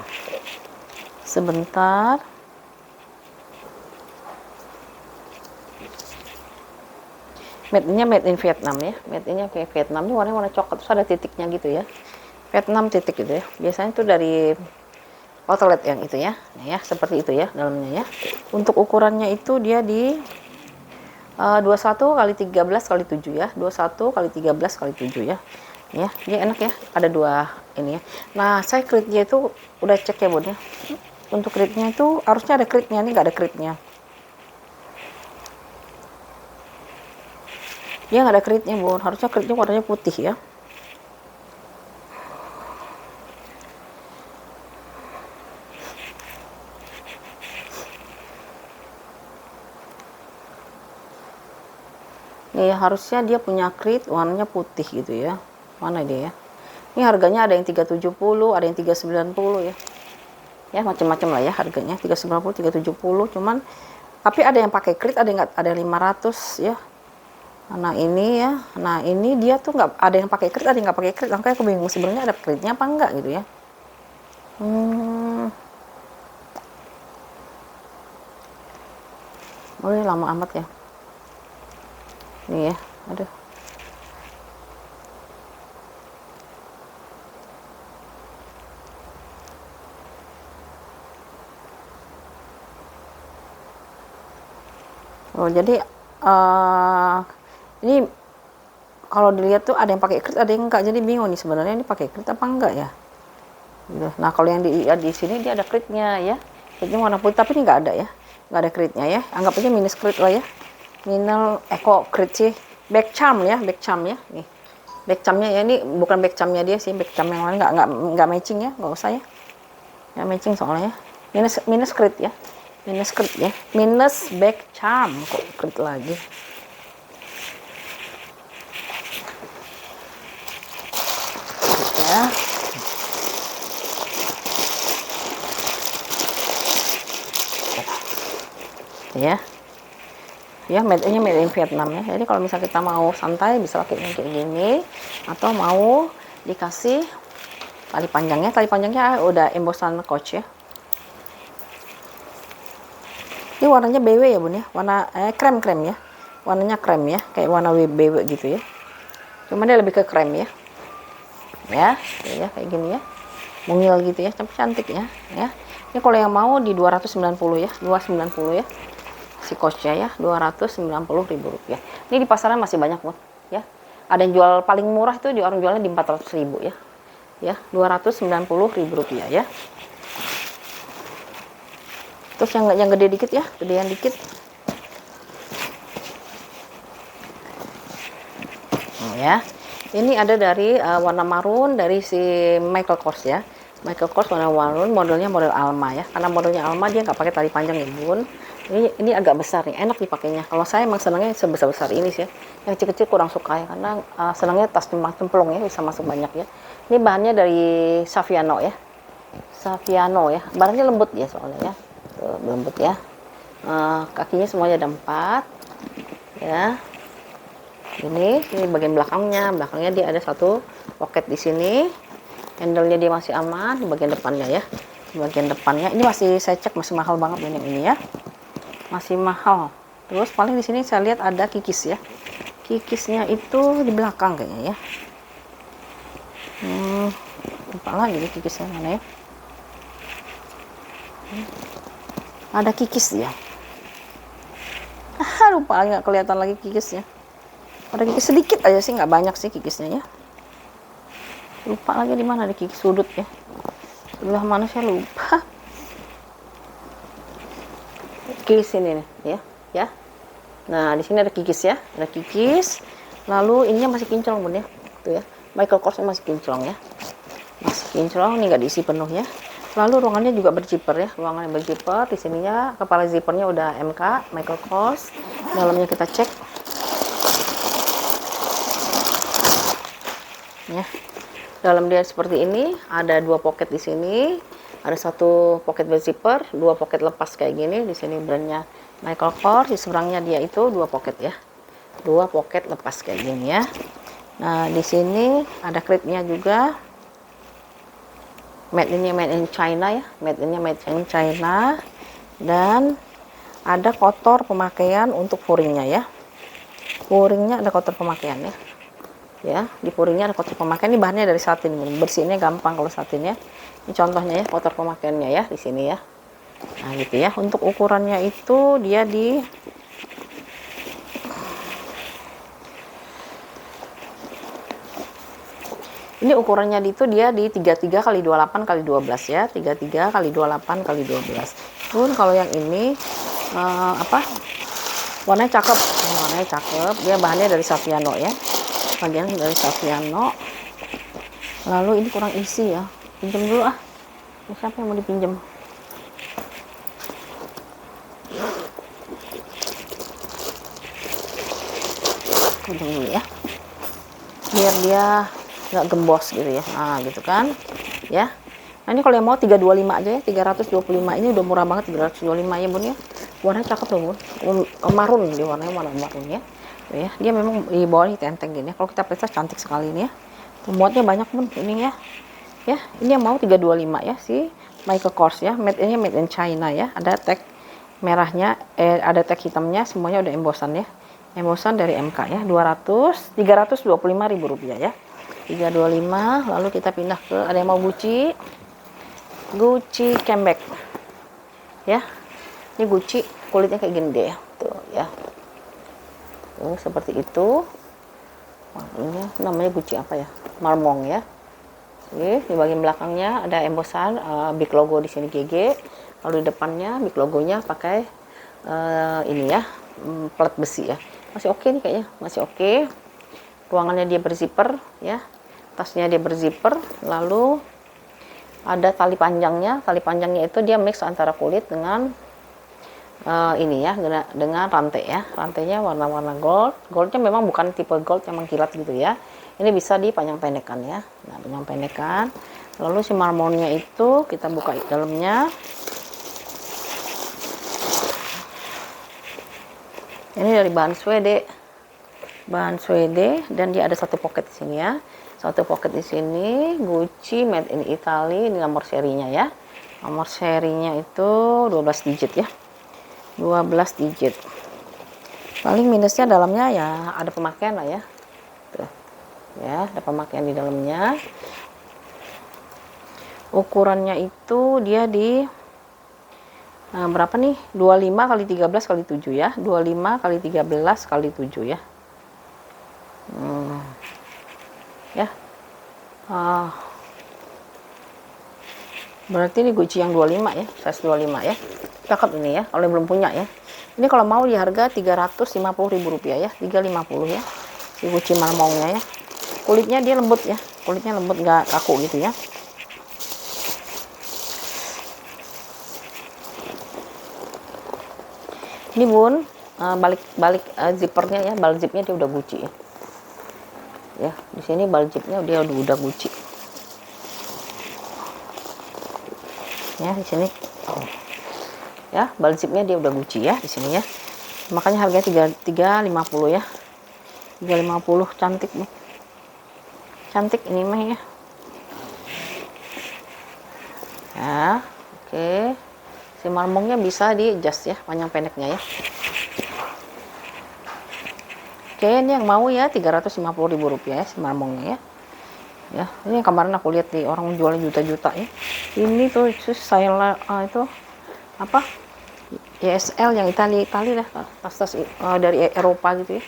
Speaker 1: sebentar. Made innya made in Vietnam ya, made innya kayak Vietnam, ini warna coklat terus ada titiknya gitu ya, Vietnam titik gitu ya, biasanya itu dari outlet yang itu ya. Nah ya, seperti itu ya dalamnya ya. Untuk ukurannya itu dia di 21 kali 13 kali 7 ya, 21 kali 13 kali 7 ya. Ya, dia enak ya, ada dua ini ya. Nah, saya kritnya itu udah cek ya Bun ya. Untuk kritnya itu harusnya ada kritnya, ini nggak ada kritnya. Dia nggak ada kritnya Bun, harusnya kritnya warnanya putih ya. Nih harusnya dia punya krit warnanya putih gitu ya. Mana dia ya? Ini harganya ada yang 370, ada yang 390 ya. Ya macam-macam lah ya harganya, 390, 370, cuman tapi ada yang pakai krit, ada yang nggak, ada yang 500 ya. Nah ini ya, nah ini dia tuh nggak ada yang pakai krit, ada yang nggak pakai krit. Makanya aku bingung sebenarnya ada kritnya apa enggak gitu ya. Oh ya, lama amat ya. Nih ya, aduh. Oh jadi ini kalau dilihat tuh ada yang pakai krit, ada yang enggak. Jadi bingung nih sebenarnya ini pakai krit apa enggak ya. Gitu. Nah kalau yang di sini dia ada kritnya ya. Kritnya warna putih, tapi ini nggak ada ya, nggak ada kritnya ya. Anggap aja minus krit lah ya. Kok krit sih, back charm ya, back charm ya. Nih back charmnya ya, ini bukan back charmnya dia sih, back charm yang lain nggak matching ya, nggak usah ya, nggak matching soalnya. Minus krit ya, minus krit ya, minus back charm, kok krit lagi ya. Ya ya, made in Vietnam ya. Jadi kalau misalnya kita mau santai bisa pakai yang kayak gini, atau mau dikasih tali panjangnya udah embosan coach ya. Ini warnanya BW ya Bun ya, warna krem ya, warnanya krem ya, kayak warna BW gitu ya, cuman dia lebih ke krem ya. Ya kayak gini ya, mungil gitu ya, tapi cantik ya. Ini kalau yang mau di 290 ya, 290 ya si coachnya ya, 290.000 rupiah. Ini di pasaran masih banyak Bun ya, ada yang jual paling murah itu di orang jualnya di 400.000 ya, 290.000 rupiah ya. Terus yang gede dikit ya, gedean dikit ya. Ini ada dari warna marun dari si Michael Kors ya. Michael Kors warna marun, modelnya model Alma ya. Karena modelnya Alma dia nggak pakai tali panjang ya Bun. Ini agak besar nih, enak dipakainya. Kalau saya emang senangnya sebesar-besar ini sih ya. Yang kecil-kecil kurang suka ya, karena senangnya tas cemplung ya, bisa masuk banyak ya. Ini bahannya dari Saviano ya. Saviano ya. Barangnya lembut ya soalnya ya. Tuh, lembut ya. Kakinya semuanya ada 4 ya. Ini bagian belakangnya dia ada satu pocket di sini, handle-nya dia masih aman. Di bagian depannya ya, di bagian depannya ini masih saya cek masih mahal banget ini ya, masih mahal. Terus paling di sini saya lihat ada kikis ya, kikisnya itu di belakang kayaknya ya. Lupa lagi nih kikisnya mana ya, ada kikis ya. Lupa lagi, nggak kelihatan lagi kikisnya. Ada kikis sedikit aja sih, nggak banyak sih kikisnya ya. Lupa lagi di mana ada kikis sudut ya. Sebelah mana saya lupa. Kikis ini nih ya. Nah di sini ada kikis ya, ada kikis. Lalu ininya masih kinclong Bun ya, tuh ya. Michael Kors masih kinclong ya, masih kinclong. Ini nggak diisi penuh ya. Lalu ruangannya juga berzipper ya, ruangannya berzipper. Di sininya kepala zippernya udah MK Michael Kors. Dalamnya kita cek ya. Dalam dia seperti ini, ada 2 pocket di sini, ada 1 pocket berzipper, 2 pocket lepas kayak gini. Di sini brandnya Michael Kors, di seberangnya dia itu 2 pocket ya, 2 pocket lepas kayak gini ya. Nah di sini ada klipnya juga. Made in China ya, made in China, dan ada kotor pemakaian untuk furingnya ya. Furingnya ada kotor pemakaian ya. Ya, di furingnya ada kotor pemakaian. Ini bahannya dari satin, bersihnya gampang kalau satin ya. Ini contohnya ya, kotor pemakaiannya ya di sini ya. Nah gitu ya. Untuk ukurannya itu dia di ini ukurannya itu dia di 33 kali 28 kali 12 ya, 33 kali 28 kali 12. Pun kalau yang ini warnanya cakep, warnanya cakep. Dia bahannya dari Saffiano ya, bagian dari Saffiano. Lalu ini kurang isi ya, pinjam dulu ah. Siapa yang mau dipinjam? Pinjam dulu ya, biar dia nggak gembos gitu ya. Nah gitu kan ya. Nah ini kalau yang mau 325 aja ya, 325. Ini udah murah banget, 325 ya bun ya. Warnanya cakep loh bun, marun, dia warnanya warna marun ya. Tuh ya, dia memang di bawah ini tenteng gini ya. Kalau kita periksa cantik sekali ini ya, muatnya banyak bun ini ya. Ya ini yang mau 325 ya, si Michael Kors ya, made in China ya. Ada tag merahnya, ada tag hitamnya, semuanya udah embosan ya, embosan dari MK ya. 325.000 rupiah ya, 325. Lalu kita pindah ke, ada yang mau Gucci Camelback ya. Ini Gucci kulitnya kayak gini deh tuh ya, tuh seperti itu. Ini namanya Gucci apa ya, Marmong ya. Oke, di bagian belakangnya ada embosan big logo di sini GG. Lalu di depannya big logonya pakai ini ya, plat besi ya. Masih oke nih kayaknya, masih oke. Ruangannya dia berzipper ya, tasnya dia berzipper. Lalu ada tali panjangnya. Tali panjangnya itu dia mix antara kulit dengan ini ya, dengan rantai ya. Rantainya warna-warna gold. Goldnya memang bukan tipe gold yang mengkilat gitu ya. Ini bisa dipanjang pendekkan ya. Nah, panjang pendekkan. Lalu si marmonnya itu kita buka dalamnya. Ini dari bahan Swede. Bahan Swede, dan dia ada 1 pocket di sini ya. 1 pocket di sini, Gucci made in Italy. Ini nomor serinya ya. Nomor serinya itu 12 digit ya. 12 digit. Paling minusnya dalamnya ya ada pemakaian lah ya. Tuh. Ya, ada pemakaian di dalamnya. Ukurannya itu dia di berapa nih? 25 kali 13 kali 7 ya. 25 kali 13 kali 7 ya. Ya. Berarti ini Gucci yang 25 ya, size 25 ya. Cakep ini ya, kalau yang belum punya ya. Ini kalau mau di harga 350.000 rupiah ya, 350 ya. Si Gucci marmongnya ya. Kulitnya dia lembut ya, kulitnya lembut, nggak kaku gitu ya. Ini bun, balik zippernya ya, bal zipnya dia udah Gucci ya. Ya, di sini bal zipnya dia udah Gucci. Ya, di sini. Ya, bal zipnya dia udah Gucci ya di sini ya. Makanya harganya 350 ya. 350, cantik nih. Cantik ini mah ya. Ya, oke. Si marmongnya bisa di adjust ya, panjang pendeknya ya. Oke, ini yang mau ya 350.000 rupiah ya si marmongnya ya. Ya, ini yang kemarin aku lihat di orang jual juta-juta ya. Ini tuh saya itu apa? YSL yang Itali lah, tas dari Eropa gitu ya.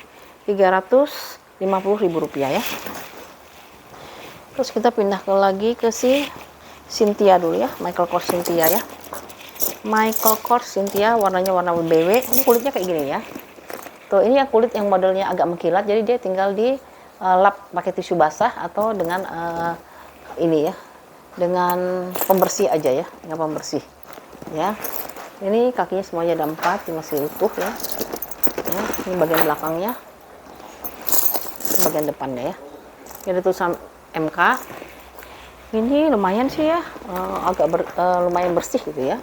Speaker 1: 350.000 rupiah ya. Terus kita pindah lagi ke si Cynthia dulu ya, Michael Kors Cynthia ya. Michael Kors Cynthia, warnanya warna BW. Ini kulitnya kayak gini ya. Tuh, ini yang kulit yang modelnya agak mengkilat, jadi dia tinggal di lap pakai tisu basah atau dengan ini ya, dengan pembersih aja ya, dengan pembersih ya. Ini kakinya semuanya ada 4, ini masih utuh ya. Ini bagian belakangnya, ini bagian depannya ya. Ini ada tulisan MK. Ini lumayan sih ya, lumayan bersih gitu ya.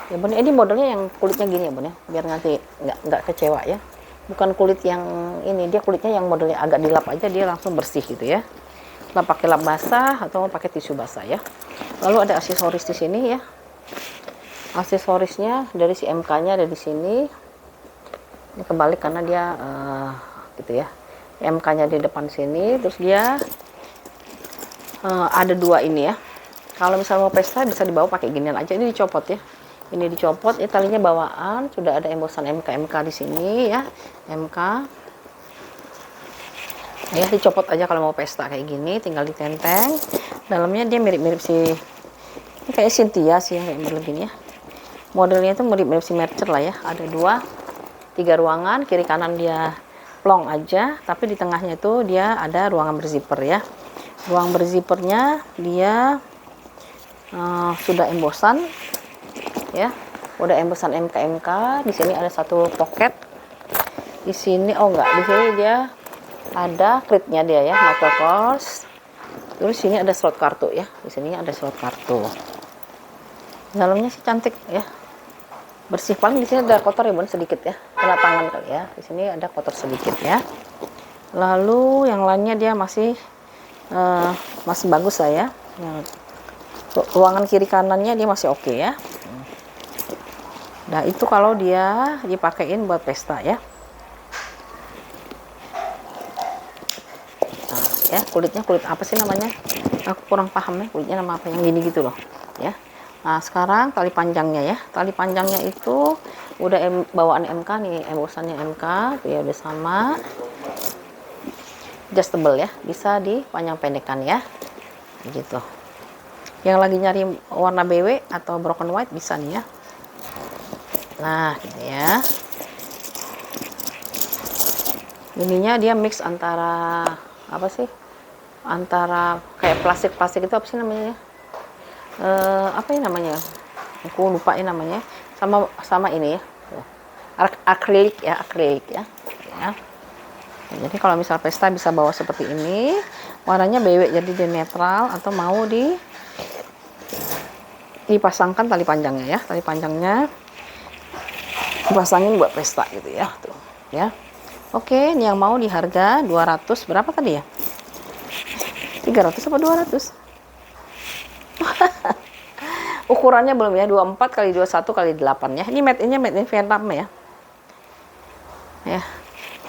Speaker 1: Ya Bun, ini modelnya yang kulitnya gini ya Bun ya, biar nanti nggak kecewa ya. Bukan kulit yang ini, dia kulitnya yang modelnya agak dilap aja, dia langsung bersih gitu ya. Lap pakai lap basah atau pakai tisu basah ya. Lalu ada aksesoris di sini ya. Aksesorisnya dari si MK-nya ada di sini. Ini kebalik karena dia gitu ya. MK-nya di depan sini, terus dia ada 2 ini ya. Kalau misalnya mau pesta bisa dibawa pakai ginian aja. Ini dicopot ya. Ini dicopot ya, talinya bawaan, sudah ada embosan MK di sini ya. MK. Ya dicopot aja kalau mau pesta kayak gini, tinggal ditenteng. Dalamnya dia mirip-mirip si, ini kayak Cynthia sih yang kayak model gini ya. Modelnya itu mirip-mirip si Mercer lah ya. Ada 3 ruangan, kiri kanan dia plong aja, tapi di tengahnya itu dia ada ruangan berzipper ya. Ruang berzippernya dia sudah embosan ya, udah embosan MK. Di sini ada 1 pocket. Di sini di sini dia ada klipnya dia ya, knuckle course. Terus sini ada slot kartu ya, di sini ada slot kartu. Dalamnya sih cantik ya, bersih. Paling di sini ada kotor ya Bun, sedikit ya, kena tangan kali ya. Di sini ada kotor sedikit ya. Lalu yang lainnya dia masih bagus lah ya. Ruangan kiri kanannya dia masih oke ya. Nah itu kalau dia dipakein buat pesta ya. Nah, ya kulitnya kulit apa sih namanya? Aku kurang paham ya kulitnya nama apa, yang gini gitu loh ya. Nah sekarang tali panjangnya ya. Tali panjangnya itu udah bawaan MK nih, embosannya MK ya, udah sama. Adjustable ya, bisa dipanjang pendekkan ya. Gitu. Yang lagi nyari warna BW atau broken white bisa nih ya. Nah gitu ya. Ininya dia mix antara apa sih, antara kayak plastik itu apa sih namanya ya, apa ya namanya, aku lupa ya namanya, sama ini ya, akrilik ya. Jadi kalau misal pesta bisa bawa seperti ini, warnanya BW jadi dia netral, atau mau dipasangkan tali panjangnya ya, tali panjangnya dipasangin buat pesta gitu ya tuh ya. Oke, ini yang mau di harga 200 berapa tadi ya, 300 apa 200? Ukurannya belum ya, 24 kali 21 kali 8 ya. Ini made in Vietnam ya.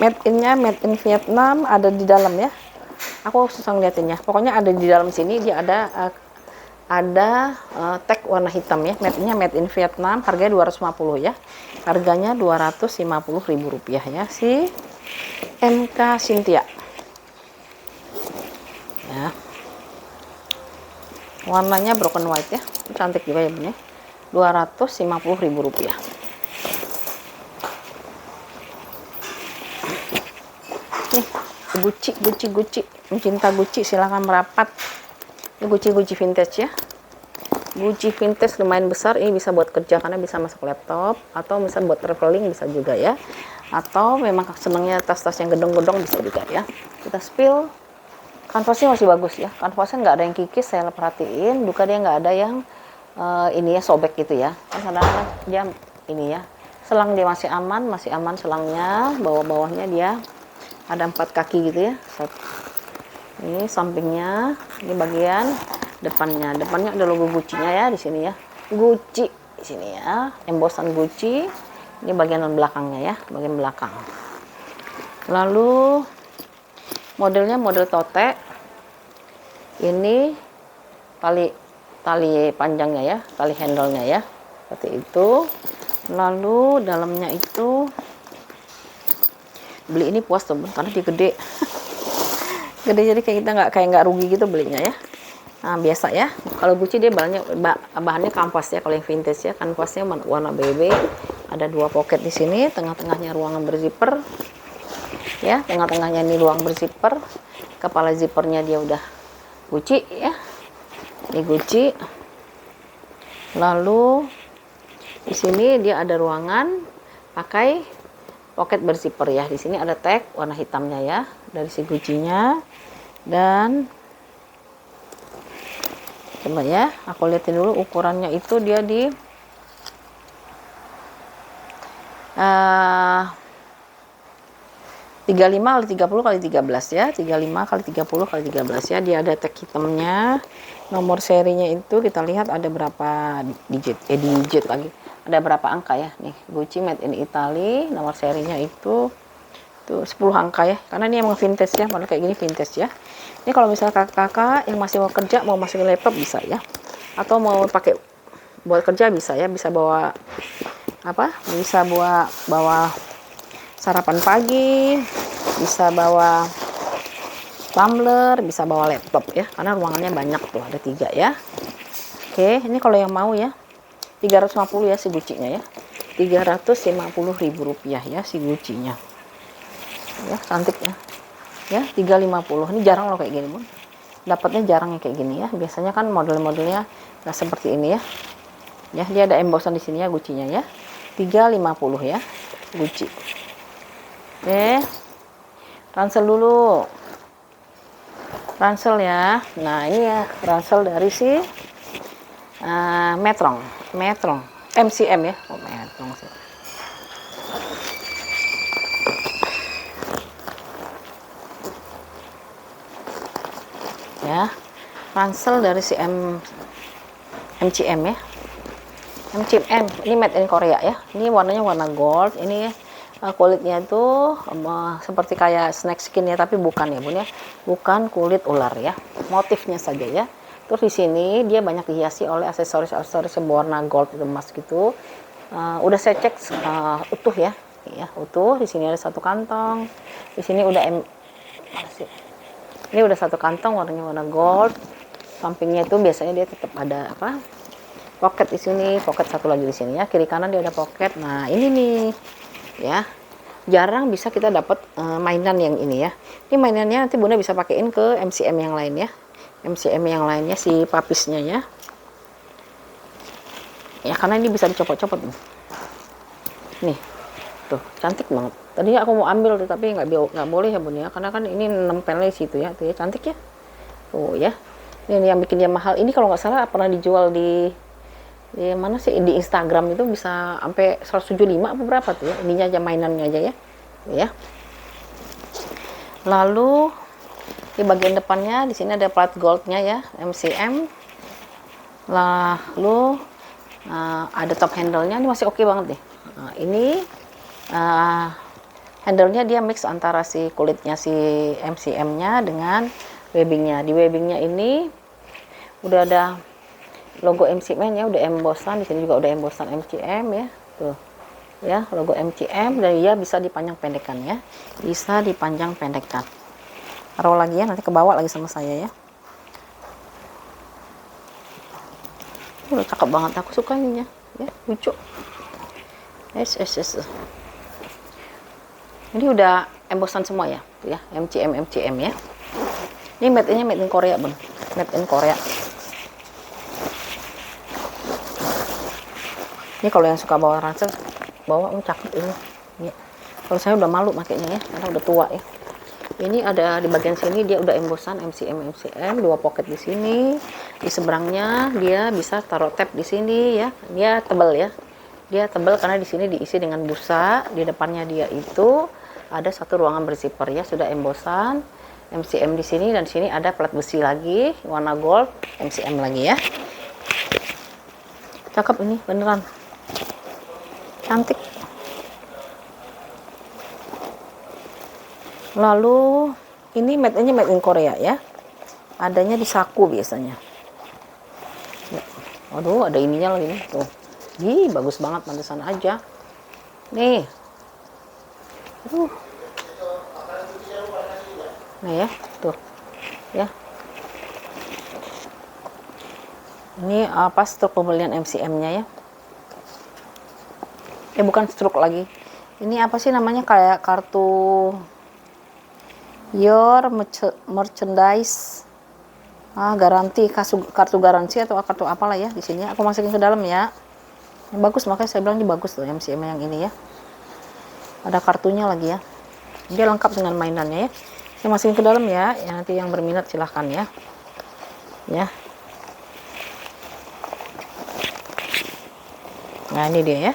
Speaker 1: Made in Vietnam, ada di dalam ya. Aku susah ngeliatinnya. Pokoknya ada di dalam sini, dia ada tag warna hitam ya. Made in Vietnam, harganya 250 ya. Harganya Rp250.000 ya, si MK Cynthia. Ya. Warnanya broken white ya. Cantik juga ya Bun ya. Rp250.000. Nih, Gucci. Pencinta Gucci silahkan merapat. Ini Gucci vintage ya. Gucci vintage lumayan besar, ini bisa buat kerja karena bisa masuk laptop, atau bisa buat traveling bisa juga ya. Atau memang senangnya tas-tas yang gedong-gedong bisa juga ya. Kita spill. Kanvasnya masih bagus ya. Kanvasnya nggak ada yang kikis, saya perhatiin. Juga dia nggak ada yang ini ya, sobek gitu ya. Kan kadang-kadang dia ini ya. Selang dia masih aman selangnya. Bawah-bawahnya dia ada 4 kaki gitu ya. Ini sampingnya, ini bagian depannya ada logo Gucci-nya ya di sini ya. Gucci di sini ya, embosan Gucci. Ini bagian belakangnya ya, bagian belakang. Lalu modelnya model tote. Ini tali panjangnya ya, tali handle-nya ya. Seperti itu. Lalu dalamnya itu beli ini puas tuh karena dia gede. Gede, jadi kayak kita nggak rugi gitu belinya ya. Nah biasa ya, kalau Gucci dia bahannya kanvas ya. Kalau yang vintage ya, kanvasnya warna BB. Ada 2 pocket di sini, tengah-tengahnya ruangan berzipper ya. Tengah-tengahnya ini ruang berzipper, kepala zippernya dia udah Gucci ya. Ini Gucci. Lalu di sini dia ada ruangan pakai pocket berzipper ya. Di sini ada tag warna hitamnya ya dari si Gucci-nya. Dan coba ya, aku lihatin dulu ukurannya itu dia di 35 kali 30 kali 13 ya, 35 kali 30 kali 13 ya. Dia ada tag hitamnya. Nomor serinya itu kita lihat ada berapa digit lagi. Ada berapa angka ya? Nih, Gucci made in Italy, nomor serinya itu tuh 10 angka ya. Karena ini emang vintage ya, model kayak gini vintage ya. Ini kalau misalnya kakak-kakak yang masih mau kerja, mau masukin laptop bisa ya. Atau mau pakai buat kerja bisa ya, bisa bawa apa? Bisa bawa sarapan pagi, bisa bawa tumbler, bisa bawa laptop ya, karena ruangannya banyak tuh, ada 3 ya. Oke, ini kalau yang mau ya 350 ya si Gucci-nya ya, 350.000 rupiah ya si Gucci-nya ya, cantik ya 350. Ini jarang loh kayak gini Bun, dapatnya jarang ya kayak gini ya. Biasanya kan model-modelnya nggak seperti ini ya, dia ada embossan di sini ya Gucci-nya ya, 350 ya Gucci. Oke, ransel dulu, ransel ya. Nah ini ya ransel dari si Metron MCM ya. Oh, Metron sih ya, ransel dari si MCM ya. MCM ini made in Korea ya. Ini warnanya warna gold. Ini kulitnya itu seperti kayak snake skin ya, tapi bukan ya Bun ya, bukan kulit ular ya, motifnya saja ya. Terus di sini dia banyak dihiasi oleh aksesoris berwarna gold emas gitu. Udah saya cek utuh ya, utuh. Di sini ada satu kantong, di sini udah ini udah satu kantong warnanya warna gold. Sampingnya itu biasanya dia tetap ada apa, pocket di sini, pocket satu lagi di sini ya, kiri kanan dia ada pocket. Nah ini nih ya, jarang bisa kita dapat mainan yang ini ya. Ini mainannya nanti Bunda bisa pakaiin ke MCM yang lain ya, MCM yang lainnya si papisnya ya, karena ini bisa dicopot-copot nih tuh, cantik banget. Tadi aku mau ambil tapi nggak boleh ya Bun ya, karena kan ini nempelnya di situ ya, tuh ya, cantik ya tuh ya. Ini yang bikin dia mahal. Ini kalau nggak salah pernah dijual di mana sih, di Instagram itu bisa sampai 175 apa berapa tuh ya, ininya aja, mainannya aja ya. Lalu di bagian depannya di sini ada plat goldnya ya, MCM. Lalu ada top handle-nya, ini masih oke banget deh. Ini handle-nya dia mix antara si kulitnya si MCM-nya dengan webbing-nya. Di webbing-nya ini udah ada logo MCM ya, udah embossan. Di sini juga udah embossan MCM ya, tuh ya, logo MCM. Dan dia bisa dipanjang pendekkan ya, bisa dipanjang pendekkan. Taruh lagi ya, nanti kebawa lagi sama saya ya. Udah cakep banget, aku suka ininya ya, lucu. Yes. Ini udah embossan semua ya, tuh ya, MCM ya. Ini made in Korea Bun, made in Korea. Ini kalau yang suka bawa ransel, bawa cakep ini ya. Kalau saya udah malu makainya ya, karena udah tua ya. Ini ada di bagian sini dia udah embossan MCM, 2 pocket di sini. Di seberangnya dia bisa taruh tab di sini ya. Dia tebal ya. Dia tebal karena di sini diisi dengan busa. Di depannya dia itu ada satu ruangan berzipper ya, sudah embossan MCM di sini, dan di sini ada plat besi lagi warna gold MCM lagi ya. Cakep ini beneran. Cantik. Lalu ini made in Korea ya. Adanya di Saku biasanya. Waduh, ada ininya lagi nih tuh. Ih, bagus banget, pantesan aja. Nih. Aduh. Nah ya, tuh. Ya. Ini apa, struk pembelian MCM-nya ya. Bukan struk lagi. Ini apa sih namanya, kayak kartu your merchandise garansi, kartu garansi atau kartu apalah ya di sini. Aku masukin ke dalam ya. Yang bagus, makanya saya bilang ini bagus tuh MCM yang ini ya. Ada kartunya lagi ya. Dia lengkap dengan mainannya ya. Saya masukin ke dalam ya. Nanti yang berminat silahkan ya. Ya. Nah, ini dia ya.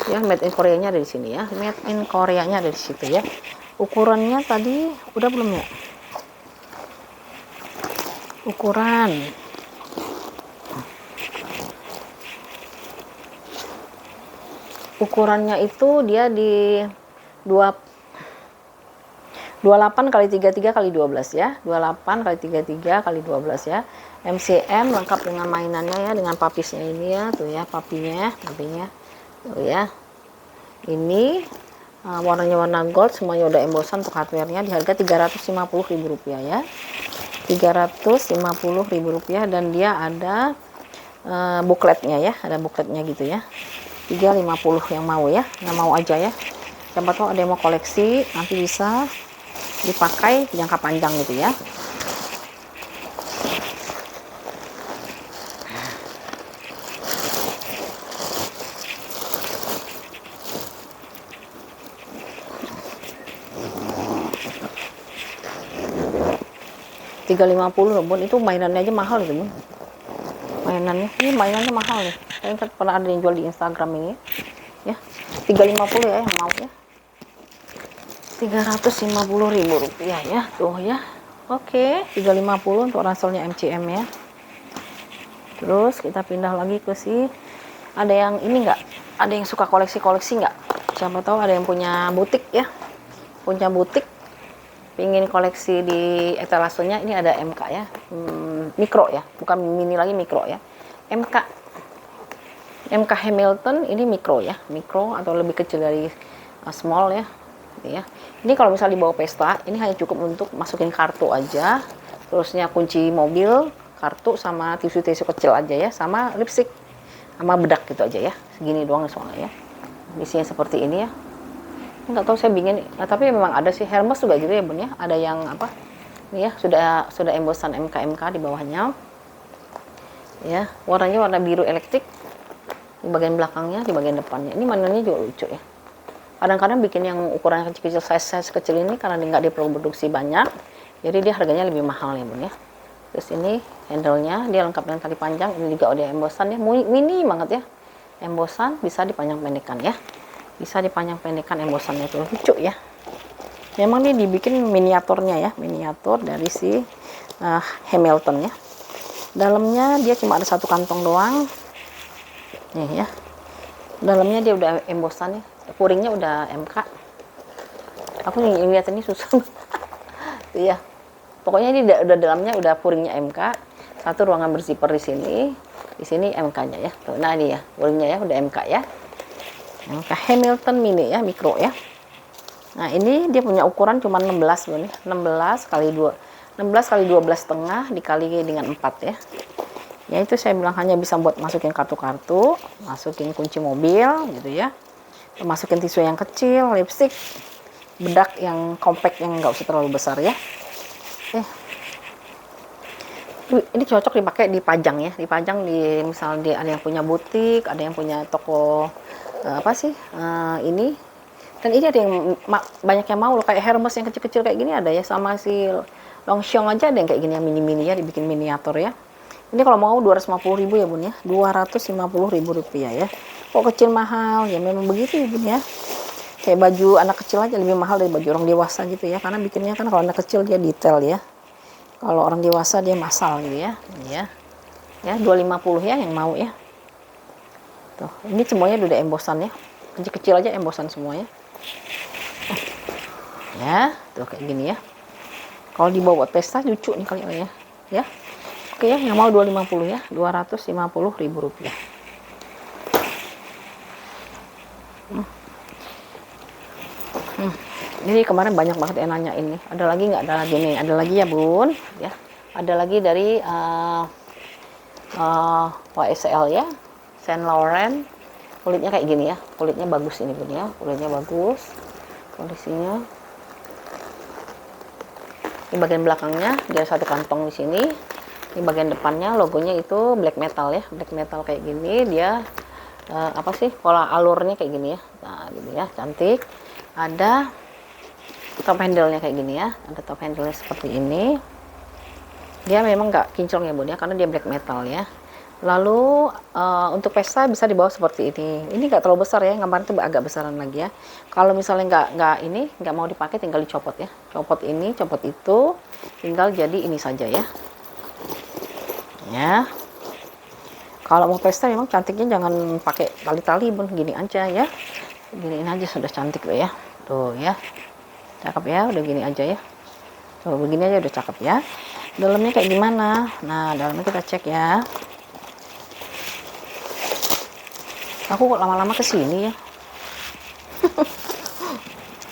Speaker 1: Ya, made in Koreanya ada di sini ya. Made in Koreanya ada di situ ya. Ukurannya tadi udah belum ya? Ukurannya itu dia di 28 kali 33 kali 12 ya. 28 kali 33 kali 12 ya. MCM lengkap dengan mainannya ya, dengan papisnya ini ya, tuh ya papinya. Tuh ya. Ini warnanya warna gold, semuanya udah embosan untuk hardware-nya di harga Rp350.000 ya. Rp350.000 dan dia ada bukletnya ya, ada bukletnya gitu ya. 350 yang mau ya, yang mau aja ya. Siapa tahu ada yang mau koleksi, nanti bisa dipakai jangka panjang gitu ya. Rp350 Bun, itu mainannya aja mahal gitu Bun. Mainannya mahal nih. Saya pernah ada yang jual di Instagram ini ya. 350 ya yang mau ya. Rp350.000 ya, tuh ya. Oke, 350 untuk ranselnya MCM ya. Terus kita pindah lagi ke ada yang ini enggak? Ada yang suka koleksi-koleksi enggak? Siapa tahu ada yang punya butik ya. Punya butik pingin koleksi di etalasenya. Ini ada MK ya. Mikro ya, bukan mini lagi, mikro ya. MK Hamilton ini mikro ya, mikro atau lebih kecil dari small ya, gitu ya. Ini kalau misalnya dibawa pesta, ini hanya cukup untuk masukin kartu aja, terusnya kunci mobil, kartu sama tisu-tisu kecil aja ya, sama lipstick, sama bedak gitu aja ya. Segini doang soalnya ya. Isinya seperti ini ya. Nggak tahu saya bingung, nah, tapi memang ada sih Hermes juga gitu ya Bun ya. Ada yang apa? Ini ya sudah embosan MK di bawahnya. Ya, warnanya warna biru elektrik di bagian belakangnya, di bagian depannya. Ini mainannya juga lucu ya. Kadang-kadang bikin yang ukuran kecil-kecil, size kecil ini karena nggak diproduksi banyak, jadi dia harganya lebih mahal ya Bun ya. Terus ini handle-nya dia lengkap dengan tali panjang. Ini juga udah embosan ya, mini banget ya. Embosan bisa dipanjang-pendekkan ya. Bisa dipanjang-pendekkan embosannya itu lucu ya. Memang dia dibikin miniaturnya ya, miniatur dari Hamilton ya. Dalamnya dia cuma ada satu kantong doang nih ya. Dalamnya dia udah embosan ya, puringnya udah MK. Aku lihat ini susah ya. Pokoknya ini udah dalamnya udah puringnya MK. Satu ruangan berzipper di sini MK-nya ya. Tuh, nah ini ya puringnya ya udah MK ya. MK Hamilton mini ya, mikro ya. Nah ini dia punya ukuran cuma 16 nih, 16 kali 12,5 dikali dengan 4 ya. Ya itu saya bilang hanya bisa buat masukin kartu-kartu, masukin kunci mobil gitu ya. Masukin tisu yang kecil, lipstick, bedak yang compact yang nggak usah terlalu besar ya. Ini cocok dipakai dipajang ya, dipajang di misalnya ada yang punya butik, ada yang punya toko ini. Dan ini ada yang banyak yang mau loh, kayak Hermes yang kecil-kecil kayak gini ada ya, sama Longchamp aja ada yang kayak gini yang mini-mini ya, dibikin miniatur ya. Ini kalau mau 250.000 ya Bun ya, Rp250.000 ya. Kok kecil mahal? Ya memang begitu ya Bun ya. Kayak baju anak kecil aja lebih mahal dari baju orang dewasa gitu ya, karena bikinnya kan kalau anak kecil dia detail ya. Kalau orang dewasa dia massal gitu ya. Ya 250 ya yang mau ya. Tuh, ini semuanya udah embosan ya. Kecil-kecil aja embosan semuanya. Ya, tuh kayak gini ya. Kalau dibawa buat pesta lucu nih kali ya. Ya. Oke ya, yang mau 250 ya, Rp250.000. Ini kemarin banyak banget yang nanya ini. Ada lagi nggak? Ada lagi nih. Ada lagi ya Bun. Ya. Ada lagi dari YSL ya, Saint Laurent. Kulitnya kayak gini ya. Kulitnya bagus ini Bun ya. Kulitnya bagus. Kondisinya. Di bagian belakangnya dia satu kantong di sini. Ini bagian depannya logonya itu black metal ya, black metal kayak gini. Dia apa sih, pola alurnya kayak gini ya. Nah gini ya, cantik. Ada top handle-nya kayak gini ya, ada top handle-nya seperti ini. Dia memang nggak kinclong ya bun ya, karena dia black metal ya. Lalu untuk pesta bisa dibawa seperti ini. Ini nggak terlalu besar ya, gambarnya itu agak besaran lagi ya. Kalau misalnya nggak mau dipakai, tinggal dicopot ya. Copot ini, copot itu, tinggal jadi ini saja ya. Ya. Kalau mau pesta memang cantiknya jangan pakai tali-tali bun, gini aja ya. Giniin aja sudah cantik loh ya. Tuh ya. Cakep ya, udah gini aja ya. Tuh begini aja udah cakep ya. Dalamnya kayak gimana? Nah, dalamnya kita cek ya. Aku kok lama-lama kesini ya.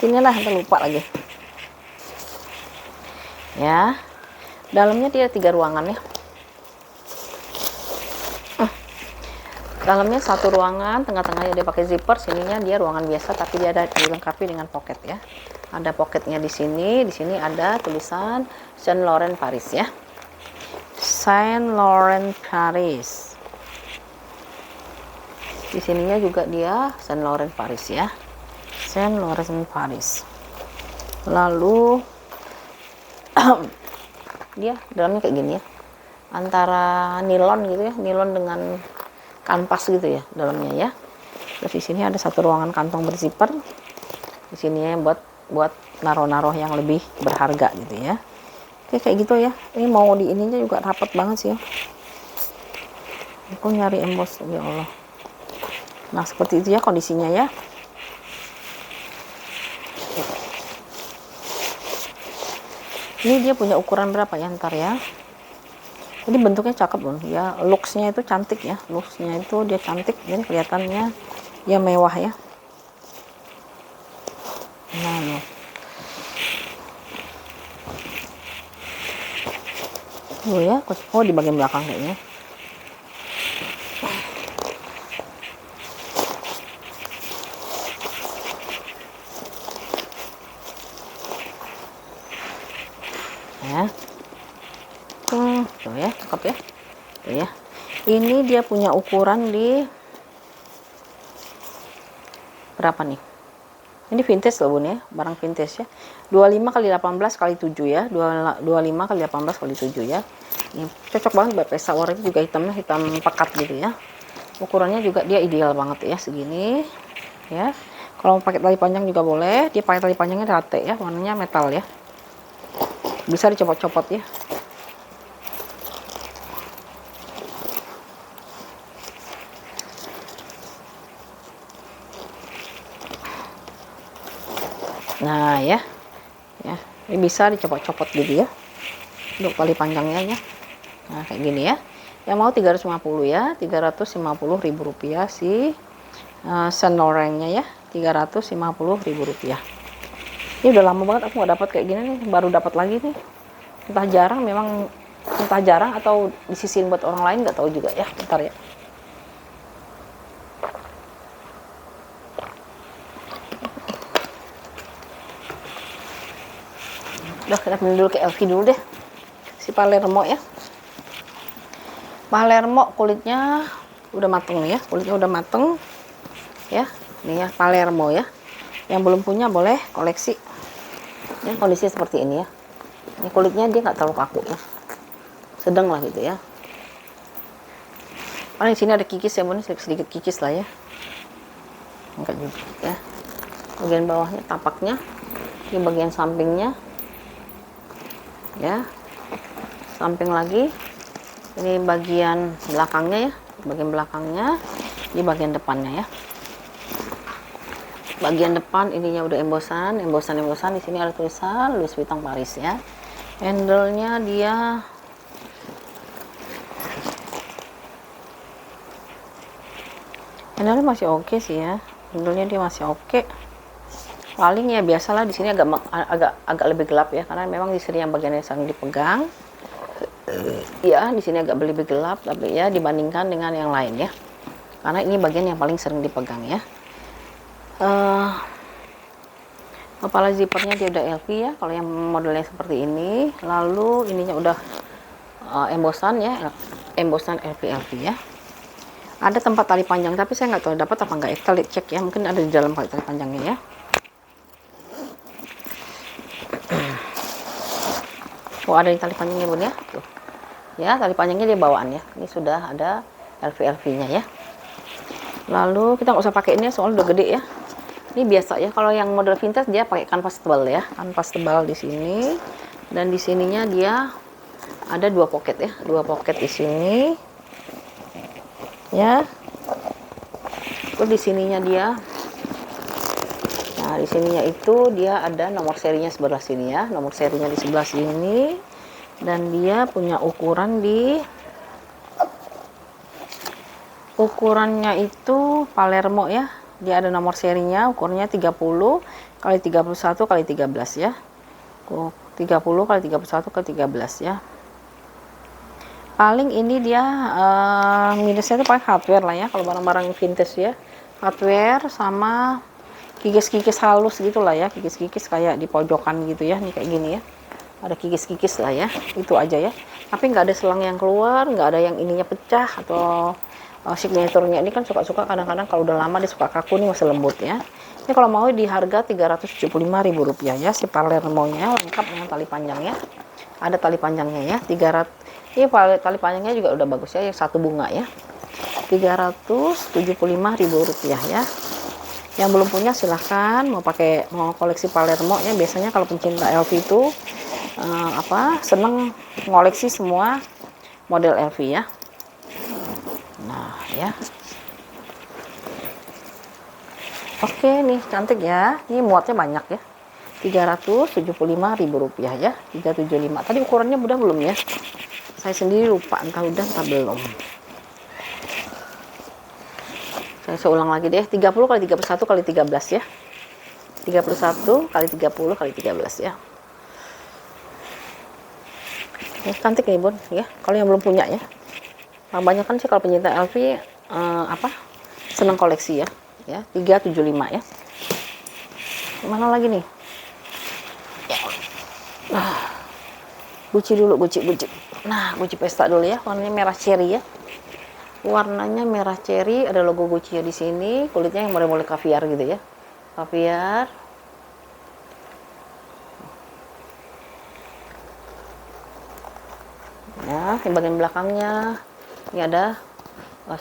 Speaker 1: Sinilah, kita lupa lagi. Ya. Dalamnya dia 3 ruangan ya. Dalamnya 1 ruangan, tengah-tengahnya dia pakai zipper, sininya dia ruangan biasa tapi dia ada dilengkapi dengan pocket ya. Ada pocketnya di sini ada tulisan Saint Laurent Paris ya. Saint Laurent Paris. Di sininya juga dia Saint Laurent Paris ya. Saint Laurent Paris. Lalu dia dalamnya kayak gini ya. Antara nilon gitu ya, nilon dengan kanvas gitu ya dalamnya ya. Terus di sini ada 1 ruangan kantong berzipper. Di sini ya buat naruh-naruh yang lebih berharga gitu ya. Oke, kayak gitu ya. Ini mau di ininya juga rapat banget sih ya. Aku nyari emboss, ya Allah. Nah, seperti itu ya kondisinya ya. Ini dia punya ukuran berapa ya ntar ya. Jadi bentuknya cakep loh ya, looksnya itu cantik ya, looksnya itu dia cantik, jadi kelihatannya ya mewah ya. Nah, loh. Tuh ya, oh di bagian belakang kayaknya. Ya. Tuh ya, cakep ya. Tuh ya. Ini dia punya ukuran di berapa nih? Ini vintage loh bun ya, barang vintage ya. 25 kali 18 kali 7 ya. 25 kali 18 kali 7 ya. Ini cocok banget buat pesta, warnanya juga hitamnya hitam pekat gitu ya. Ukurannya juga dia ideal banget ya, segini ya. Kalau mau pakai tali panjang juga boleh. Dia pakai tali panjangnya rate ya, warnanya metal ya. Bisa dicopot-copot ya. Nah ya, ini bisa dicopot-copot gitu ya, untuk tali panjangnya ya. Nah kayak gini ya. Yang mau 350 ya, 350.000 rupiah si Saint Laurent-nya ya, 350.000 rupiah. Ini udah lama banget aku nggak dapat kayak gini nih, baru dapat lagi nih. Entah jarang atau disisihin buat orang lain, nggak tahu juga ya. Bentar ya. Udah, kita pindah dulu ke LV dulu deh. Si Palermo ya. Palermo kulitnya udah mateng ya. Kulitnya udah mateng. Ya. Nih ya, Palermo ya. Yang belum punya boleh koleksi. Ya, kondisinya seperti ini ya. Ini kulitnya dia nggak terlalu kaku ya. Sedang lah gitu ya. Karena di sini ada kikis ya, sedikit kikis lah ya. Enggak juga ya. Bagian bawahnya tapaknya. Di bagian sampingnya. Ya, samping lagi, ini bagian belakangnya ya, bagian belakangnya, di bagian depannya ya. Bagian depan ininya udah embosan di sini ada tulisan Louis Vuitton Paris ya. Handle-nya dia masih oke sih ya, handle-nya dia masih oke. Paling ya biasalah di sini agak lebih gelap ya, karena memang di sini yang bagian yang sering dipegang ya, di sini agak lebih gelap tapi ya dibandingkan dengan yang lain ya, karena ini bagian yang paling sering dipegang ya. Kepala zippernya dia udah LV ya kalau yang modelnya seperti ini. Lalu ininya udah embosan ya, embosan LP ya. Ada tempat tali panjang, tapi saya nggak tahu dapat apa nggak ya. Kita lihat, cek ya, mungkin ada di dalam tali panjangnya ya. Oh, ada di tali panjangnya bun ya, tuh ya, tali panjangnya dia bawaan ya. Ini sudah ada LV nya ya. Lalu kita nggak usah pakai ini soalnya udah gede ya. Ini biasa ya, kalau yang model vintage dia pakai kanvas tebal ya, kanvas tebal di sini, dan di sininya dia ada 2 pocket ya, 2 pocket di sini ya. Terus di sininya dia, nah di sininya itu dia ada nomor serinya sebelah sini ya, nomor serinya di sebelah sini, dan dia punya ukuran di, ukurannya itu Palermo ya. Dia ada nomor serinya, ukurannya 30 kali 31 kali 13 ya. 30 kali 31 kali 13 ya. Paling ini dia minusnya itu paling hardware lah ya, kalau barang-barang vintage ya. Hardware sama kikis-kikis halus gitu lah ya, kikis-kikis kayak di pojokan gitu ya, nih kayak gini ya. Ada kikis-kikis lah ya, itu aja ya. Tapi nggak ada selang yang keluar, nggak ada yang ininya pecah atau signaturnya ini kan suka-suka kadang-kadang kalau udah lama dia suka kaku, nih masih lembut ya. Ini kalau mau di harga Rp375.000 ya, si Palermo-nya lengkap dengan tali panjangnya. Ada tali panjangnya ya, 300. Ini tali panjangnya juga udah bagus ya, yang satu bunga ya. Rp375.000 ya. Yang belum punya silahkan, mau koleksi Palermo ya. Biasanya kalau pencinta LV itu seneng ngoleksi semua model LV ya. Nah ya, oke nih cantik ya, ini muatnya banyak ya. Rp375.000 ya, 375. Tadi ukurannya udah belum ya, saya sendiri lupa entah udah entah belum. Saya ulang lagi deh, 30 kali 31 kali 13 ya, 31 kali 30 kali 13 ya. Ini cantik nih bun ya, kalau yang belum punya ya. Banyak kan sih kalau pencinta LV senang koleksi ya. 375 ya. Mana lagi nih? Ya. Nah, Gucci dulu, Gucci. Nah, Gucci Pesta dulu ya. Warnanya merah cherry ya. Warnanya merah cherry, ada logo Gucci ya di sini. Kulitnya yang model-model kaviar gitu ya. Kaviar. Nah, di bagian belakangnya ini ada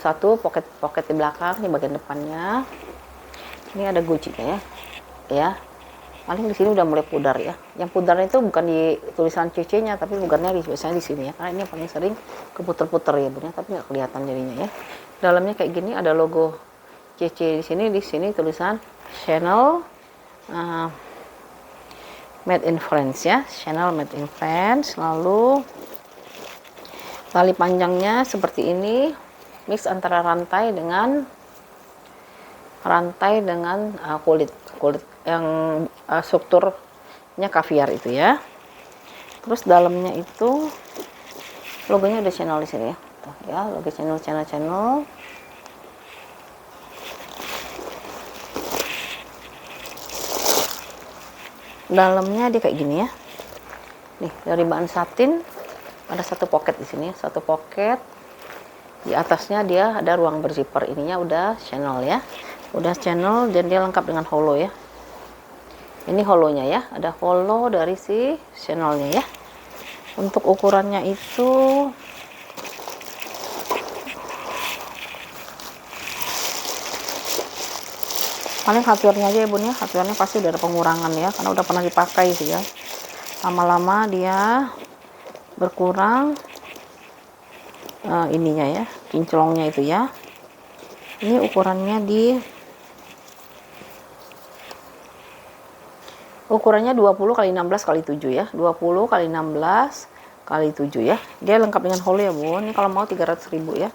Speaker 1: satu pocket di belakang, di bagian depannya. Ini ada Gucci-nya ya. Paling di sini udah mulai pudar ya. Yang pudarnya itu bukan di tulisan CC-nya, tapi pudarnya biasanya di sini ya. Karena ini yang paling sering keputer-puter ya, Bun ya, tapi nggak kelihatan jadinya ya. Dalamnya kayak gini, ada logo CC di sini tulisan Chanel Made in France ya. Chanel Made in France. Lalu tali panjangnya seperti ini, mix antara rantai dengan kulit yang strukturnya kaviar itu ya. Terus dalamnya itu logonya ada Chanel di sini ya. Tuh ya, logo Chanel. Dalamnya dia kayak gini ya. Nih, dari bahan satin. Ada satu pocket di sini, satu pocket. Di atasnya dia ada ruang berzipper. Ininya udah Chanel ya. Udah Chanel dan dia lengkap dengan holo ya. Ini holonya ya, ada holo dari si Chanelnya ya. Untuk ukurannya itu paling hardware-nya aja ya Bun ya. Hardware-nya pasti udah ada pengurangan ya, karena udah pernah dipakai sih ya. Lama-lama dia berkurang ininya ya, kinclongnya itu ya. Ini ukurannya ukurannya 20 kali 16 kali 7 ya, 20 kali 16 kali 7 ya. Dia lengkap dengan hole ya Bun. Ini kalau mau 300.000 ya,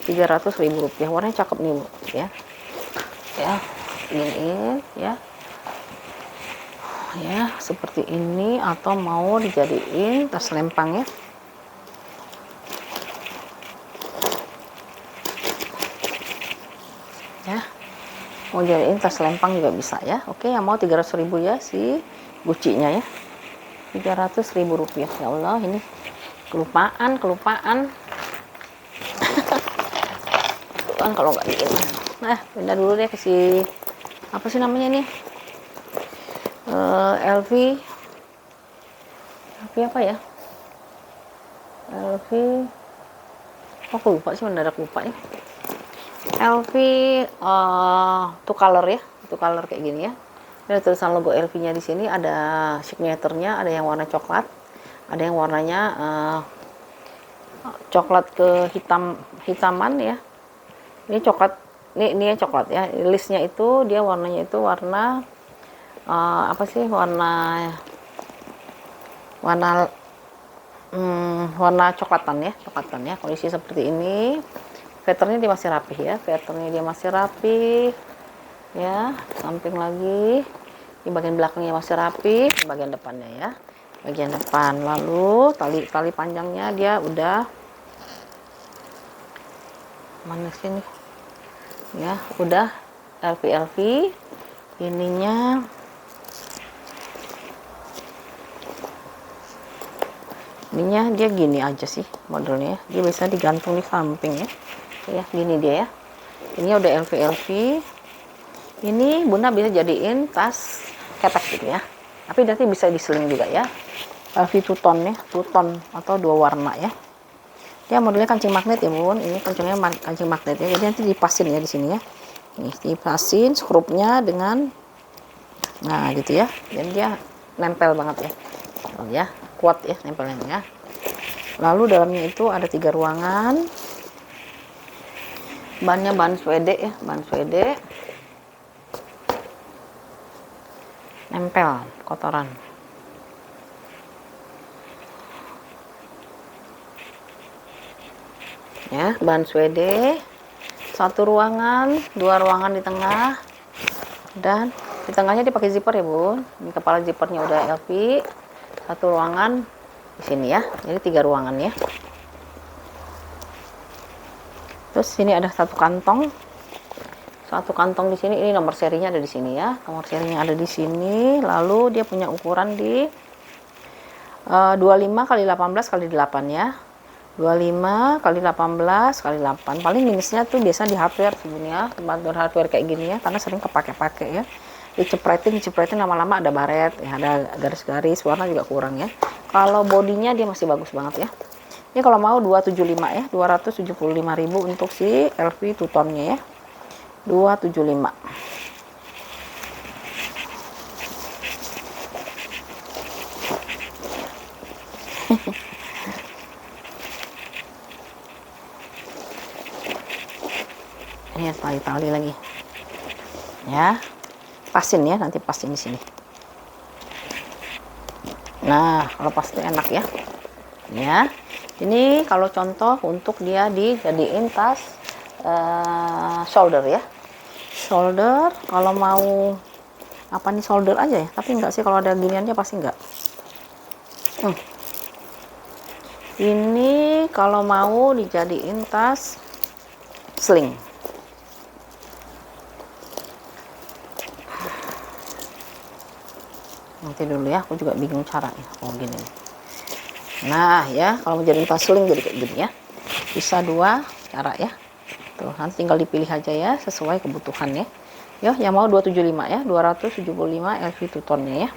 Speaker 1: 300.000 rupiah. Warnanya cakep nih Bu ya. Ya, gini ya. Ya, seperti ini, atau mau dijadiin tas lempang ya. Ya, mau jadiin tas lempang juga bisa ya. Oke, yang mau 300.000 ya si Gucci-nya ya. 300.000 rupiah. Ya Allah, ini kelupaan kan kalau nggak bikin. Nah, pindah dulu deh ke si apa sih namanya nih, LV apa ya, LV, aku lupa sih, mendadak lupa ya. LV two color ya, two color kayak gini ya. Ada tulisan logo LV-nya di sini, ada signaturnya, ada yang warna coklat, ada yang warnanya coklat ke hitaman ya. Ini coklat, ini coklat ya. Listnya itu dia warnanya itu warna apa sih, warna coklatan ya, kondisi seperti ini. Patternnya dia masih rapi ya, ya. Samping lagi, di bagian belakangnya masih rapi, di bagian depannya ya, bagian depan. Lalu tali panjangnya dia udah mana sini ya, udah LV ininya. Ininya dia gini aja sih modelnya, dia bisa digantung di samping ya, gini dia ya. Ini udah LV. Ini Bunda bisa jadiin tas ketek gitu ya, tapi nanti bisa diseling juga ya. LV two tone atau 2 warna ya. Dia modelnya kancing magnet ya Bun, ini kancingnya kancing magnet ya, jadi nanti dipasin ya di sini ya. Ini dipasin skrupnya dengan, nah gitu ya, dan dia nempel banget ya, kuat ya nempelnya ya. Lalu dalamnya itu ada 3 ruangan, bannya ban Swede ya, nempel kotoran ya, ban Swede. 1 ruangan, 2 ruangan di tengah, dan di tengahnya dipakai zipper ya Bun. Ini kepala zippernya udah LV. 1 ruangan di sini ya, jadi 3 ruangan ya. Terus sini ada 1 kantong, di sini. Ini nomor serinya ada di sini ya, lalu dia punya ukuran di 25 x 18 x 8 ya, 25 x 18 x 8. Paling minusnya tuh biasa di hardware sebenarnya, tempat hardware kayak gini ya, karena sering kepake-pake ya. Dicepretin lama-lama ada baret ya, ada garis-garis, warna juga kurang ya. Kalau bodinya dia masih bagus banget ya. Ini kalau mau 275 ya, 275.000 untuk si LV two tone-nya ya. 275. Ini tali-tali lagi ya, pasin ya, nanti pasin di sini. Nah, kalau pas itu enak ya. Ini kalau contoh untuk dia dijadiin tas shoulder ya. Shoulder, kalau mau apa nih, shoulder aja ya, tapi enggak sih, kalau ada giniannya pasti enggak. Ini kalau mau dijadiin tas sling. Nanti dulu ya, aku juga bingung caranya. Oh gini nih. Nah ya, kalau mau jadiin tas sling jadi kayak gini ya, bisa 2 cara ya. Tuh, nanti tinggal dipilih aja ya, sesuai kebutuhan ya. Yang mau 275 ya, 275 LV two tone-nya ya.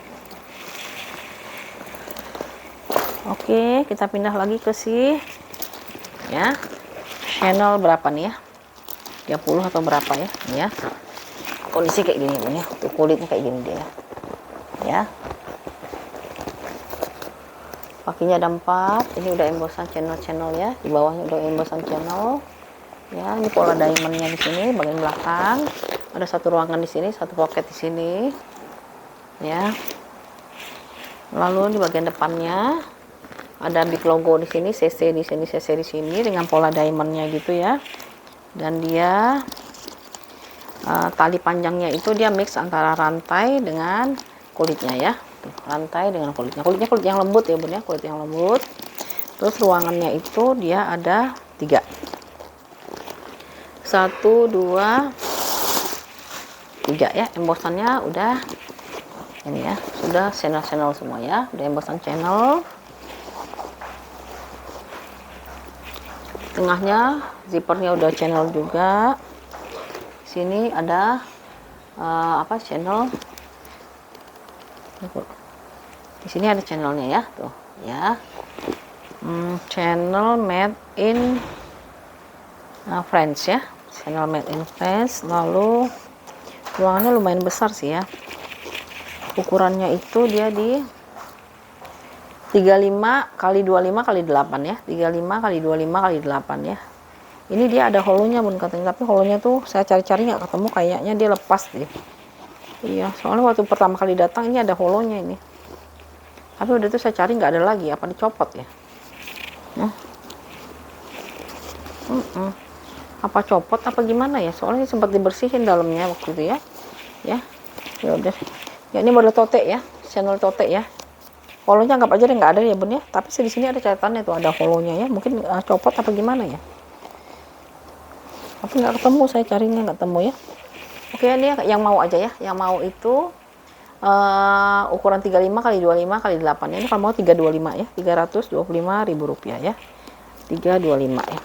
Speaker 1: Oke, kita pindah lagi ke si ya, channel berapa nih ya, 30 atau berapa ya. Ini ya, kondisi kayak gini ya, tuh kulitnya kayak gini dia ya. Kakinya ada 4, ini udah embosan channel ya, di bawahnya udah embosan channel ya. Ini pola diamondnya di sini bagian belakang, ada 1 ruangan di sini, 1 pocket di sini ya. Lalu di bagian depannya ada big logo di sini, CC di sini, CC di sini dengan pola diamondnya gitu ya. Dan dia tali panjangnya itu dia mix antara rantai dengan kulitnya ya. Tuh, rantai dengan kulitnya kulit yang lembut ya Bun ya, kulit yang lembut. Terus ruangannya itu dia ada 3, 1 2 3 ya. Embosannya udah ini ya, sudah channel semua ya, udah embosan channel. Tengahnya zippernya udah channel juga. Sini ada apa, channel. Di sini ada channelnya ya, tuh ya. Channel made in France ya, channel made in France. Lalu ruangannya lumayan besar sih ya. Ukurannya itu dia di 35 kali 25 kali 8 ya, 35 kali 25 kali 8 ya. Ini dia ada holonya bun katanya, tapi holonya tuh saya cari-cari nggak ketemu, kayaknya dia lepas deh. Iya, soalnya waktu pertama kali datang ini ada holonya ini. Tapi udah itu saya cari nggak ada lagi, apa dicopot ya? Apa copot apa gimana ya? Soalnya sempat dibersihin dalamnya waktu itu ya. Ya udah. Ya ini model tote ya, channel tote ya. Holonya anggap aja deh nggak ada ya bun ya. Tapi di sini ada catatannya tuh, ada holonya ya. Mungkin copot apa gimana ya? Tapi nggak ketemu, saya carinya nggak ketemu ya. Oke, ini yang mau aja ya. Yang mau itu ukuran 35 kali 25 kali 8 ya. Ini kalau mau 325 ya, 325.000 rupiah ya. 325 ya.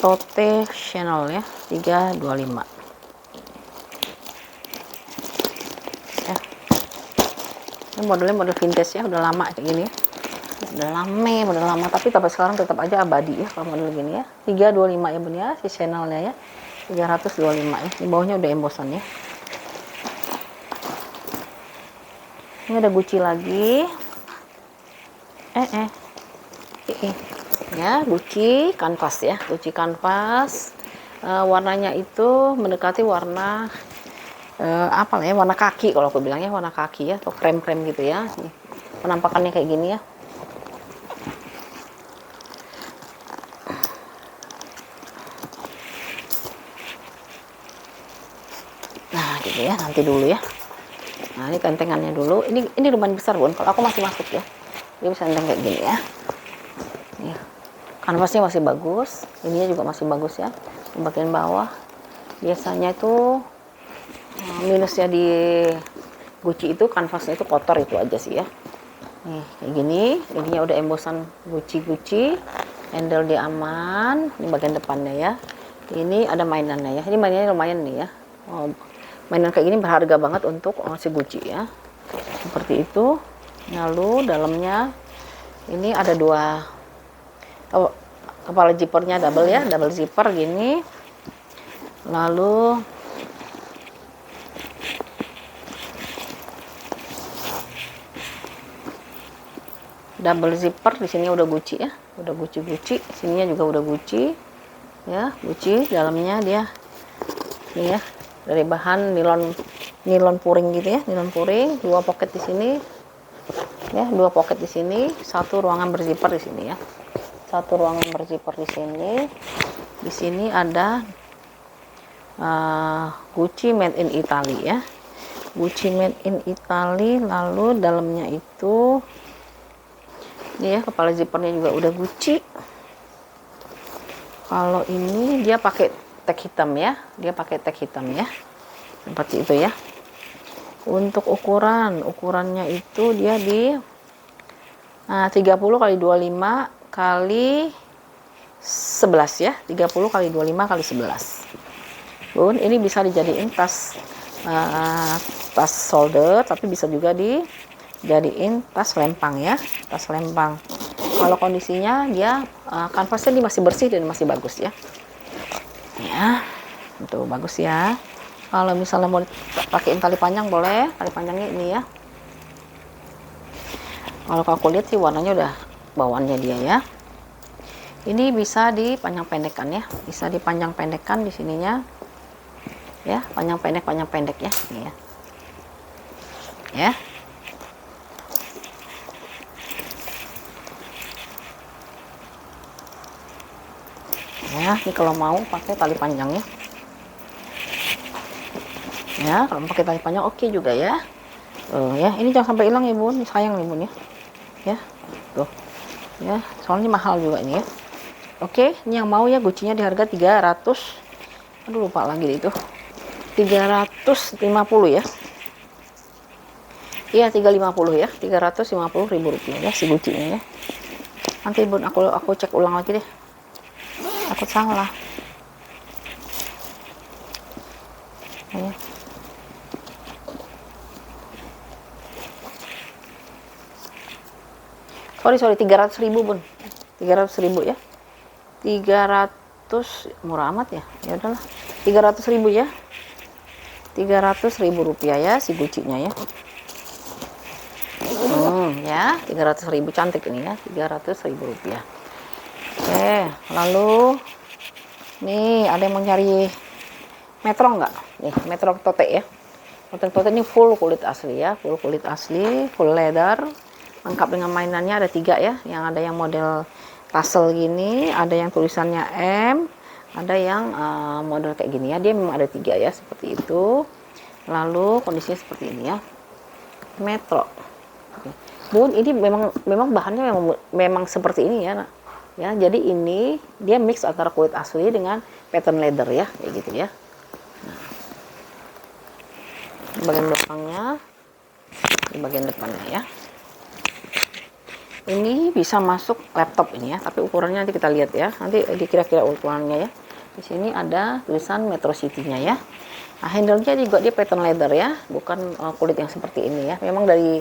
Speaker 1: Tote channel ya, 325 ya. Ini modelnya model vintage ya, udah lama kayak gini ya. Udah lama, tapi sampai sekarang tetap aja abadi ya kalau model gini ya. 325 ya bun ya, si channelnya ya. 325 ya. Di bawahnya udah embosan ya. Ini ada Gucci lagi. Ya, Gucci kanvas ya, Gucci kanvas. Warnanya itu mendekati warna apa ya, warna kaki kalau aku bilangnya, warna kaki ya, atau krem-krem gitu ya. Nih, penampakannya kayak gini ya. Nah, gitu ya, nanti dulu ya. Nah, ini tentengannya dulu. Ini lumayan besar bun. Kalau aku masih masuk ya. Dia bisa tenteng kayak gini ya. Nih, kanvasnya masih bagus. Ininya juga masih bagus ya. Di bagian bawah. Biasanya itu minusnya di Gucci itu kanvasnya itu kotor itu aja sih ya. Nih, kayak gini. Ininya udah embosan Gucci. Handle dia aman. Ini bagian depannya ya. Ini ada mainannya ya. Ini mainannya lumayan nih ya. Mainan kayak gini berharga banget untuk si Gucci ya. Seperti itu. Lalu dalamnya ini ada dua kepala zippernya double ya, double zipper gini. Lalu double zipper di sini udah Gucci ya, udah Gucci. Sininya juga udah Gucci ya, Gucci. Dalamnya dia nih ya, dari bahan nilon puring gitu ya, nilon puring. Dua pocket di sini ya, dua pocket di sini, satu ruangan berzipper di sini ya, satu ruangan berzipper di sini. Di sini ada Gucci made in Italy ya, Gucci made in Italy. Lalu dalamnya itu ini ya, kepala zippernya juga udah Gucci. Kalau ini dia pakai tag hitam ya, seperti itu ya. Untuk ukurannya itu dia di 30 kali 25 kali 11 ya, 30 kali 25 kali 11 bun. Ini bisa dijadiin tas shoulder, tapi bisa juga dijadiin tas lempang ya, tas lempang. Kalau kondisinya dia kanvasnya ini masih bersih dan masih bagus ya. Ya, itu bagus ya. Kalau misalnya mau pakai tali panjang boleh, tali panjangnya ini ya. Kalau aku lihat sih warnanya udah bawaannya dia ya. Ini bisa dipanjang pendekkan ya, bisa dipanjang pendekkan di sininya ya, panjang pendek ya, ini ya. Ya. Ya, ini kalau mau pakai tali panjang ya. Ya, kalau pakai tali panjang oke juga ya. Ya, ini jangan sampai hilang ya bun, sayang nih bun ya. Ya, tuh. Ya, soalnya mahal juga ini ya. Oke, ini yang mau ya, Gucci-nya di harga 300. Aduh, lupa lagi itu. 350 ya. Iya 350 ya, 350.000 rupiah ya si gucinya ya. Nanti bun aku cek ulang lagi deh, takut salah ya. Sorry 300.000 bun, 300.000 ya, 300 murah amat ya, ya udahlah 300.000 ya, 300.000 rupiah ya si gucinya ya. Ya 300.000 cantik ini ya, 300.000 rupiah. Oke, lalu nih ada yang mau cari metro nggak nih, metro tote ya. Tote ini full kulit asli ya, full kulit asli, full leather, lengkap dengan mainannya. Ada 3 ya, yang ada yang model tassel gini, ada yang tulisannya M, ada yang model kayak gini ya. Dia memang ada 3 ya, seperti itu. Lalu kondisinya seperti ini ya, metro. Bun, ini memang bahannya memang seperti ini ya, ya. Jadi ini dia mix antara kulit asli dengan pattern leather ya, kayak gitu ya. Nah, bagian belakangnya, di bagian depannya ya. Ini bisa masuk laptop ini ya, tapi ukurannya nanti kita lihat ya. Nanti dikira-kira ukurannya ya. Di sini ada tulisan Metro City-nya ya. Nah, handle-nya juga dia pattern leather ya, bukan kulit yang seperti ini ya. Memang dari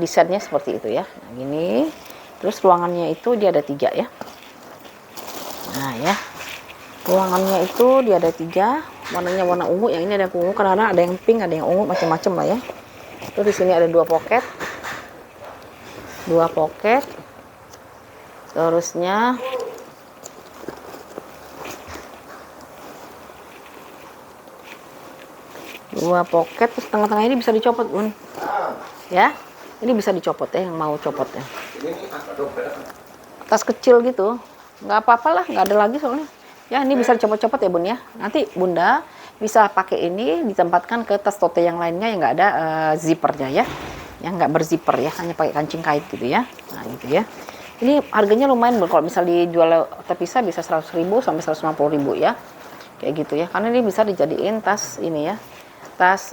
Speaker 1: desainnya seperti itu ya. Nah, gini. Terus ruangannya itu dia ada 3 ya. Nah ya, ruangannya itu dia ada 3. Warnanya warna ungu. Yang ini ada ungu, karena ada yang pink, ada yang ungu, macam-macam lah ya. Terus di sini ada 2 pocket. 2 pocket. Terusnya dua pocket, terus tengah-tengah ini bisa dicopot bun ya. Ini bisa dicopot ya, yang mau copot ya. Tas kecil gitu, nggak apa-apa lah, nggak ada lagi soalnya ya. Ini bisa dicopot-copot ya bun ya. Nanti bunda bisa pakai ini ditempatkan ke tas tote yang lainnya yang nggak ada zippernya ya, yang nggak berzipper ya, hanya pakai kancing kait gitu ya. Nah gitu ya. Ini harganya lumayan bun, kalau misal dijual terpisah bisa 100.000 sampai 150.000 ya, kayak gitu ya. Karena ini bisa dijadiin tas ini ya, tas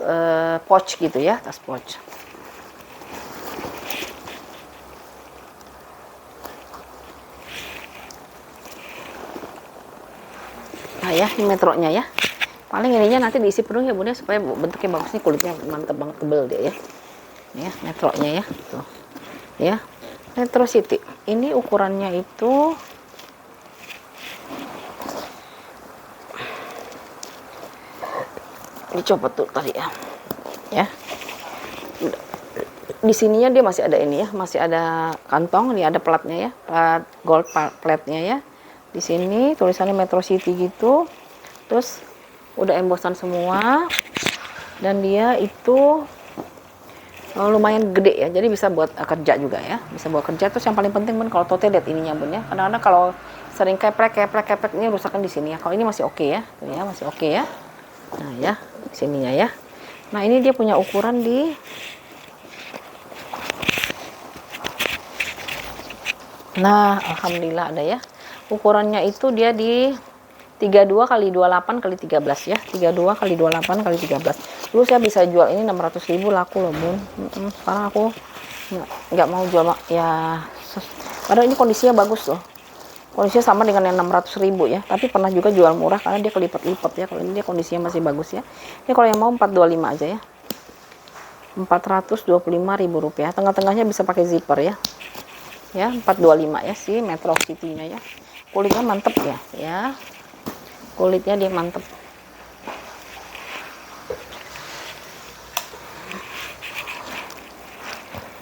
Speaker 1: pouch gitu ya, tas pouch. Nah ya, ini metronya ya. Paling ininya nanti diisi penuh ya bun ya, supaya bentuknya bagus. Nih kulitnya mantep banget, tebel dia ya. Ini ya metronya ya, tuh ya. Metro City ini ukurannya itu dicopot tuh tadi ya. Ya. Di sininya dia masih ada ini ya, masih ada kantong, ini ada platnya ya, plat gold platnya ya. Di sini tulisannya Metro City gitu. Terus udah embosan semua. Dan dia itu lumayan gede ya, jadi bisa buat kerja juga ya, bisa buat kerja. Terus yang paling penting bun, kalau tote lihat ininya bun ya, kadang-kadang kalau sering keprek ini rusakan di sini ya. Kalau ini masih oke ya, tuh ya masih oke ya. Nah ya, sininya ya. Nah ini dia punya ukuran di alhamdulillah ada ya. Ukurannya itu dia di 32 kali 28 kali 13 ya, 32 kali 28 kali 13. Dulu saya bisa jual ini 600.000 laku loh bun. Sekarang aku nggak mau jual ya, padahal ini kondisinya bagus loh, kondisinya sama dengan yang 600.000 ya, tapi pernah juga jual murah karena dia kelipat-lipat ya. Kalau ini dia kondisinya masih bagus ya. Ini kalau yang mau 425 aja ya, 425.000 rupiah. Tengah-tengahnya bisa pakai zipper ya, ya 425 ya si Metro City-nya ya. Kulitnya mantep ya, ya kulitnya dia mantep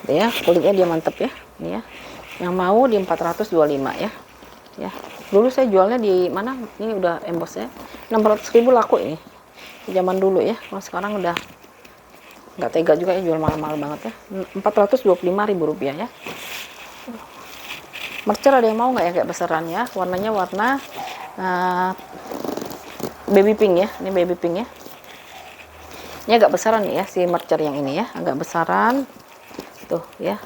Speaker 1: ya, kulitnya dia mantep ya. Ini ya, yang mau di 425 ya. Ya, dulu saya jualnya di mana? Ini udah embossnya 600.000 laku ini di zaman dulu ya. Kalau sekarang udah nggak tega juga ya jual mahal-mahal banget ya. 425.000 rupiah ya. Mercer ada yang mau nggak ya kayak besaran ya? Warnanya warna baby pink ya. Ini baby pink ya. Ini agak besaran nih ya si mercer yang ini ya, agak besaran tuh ya.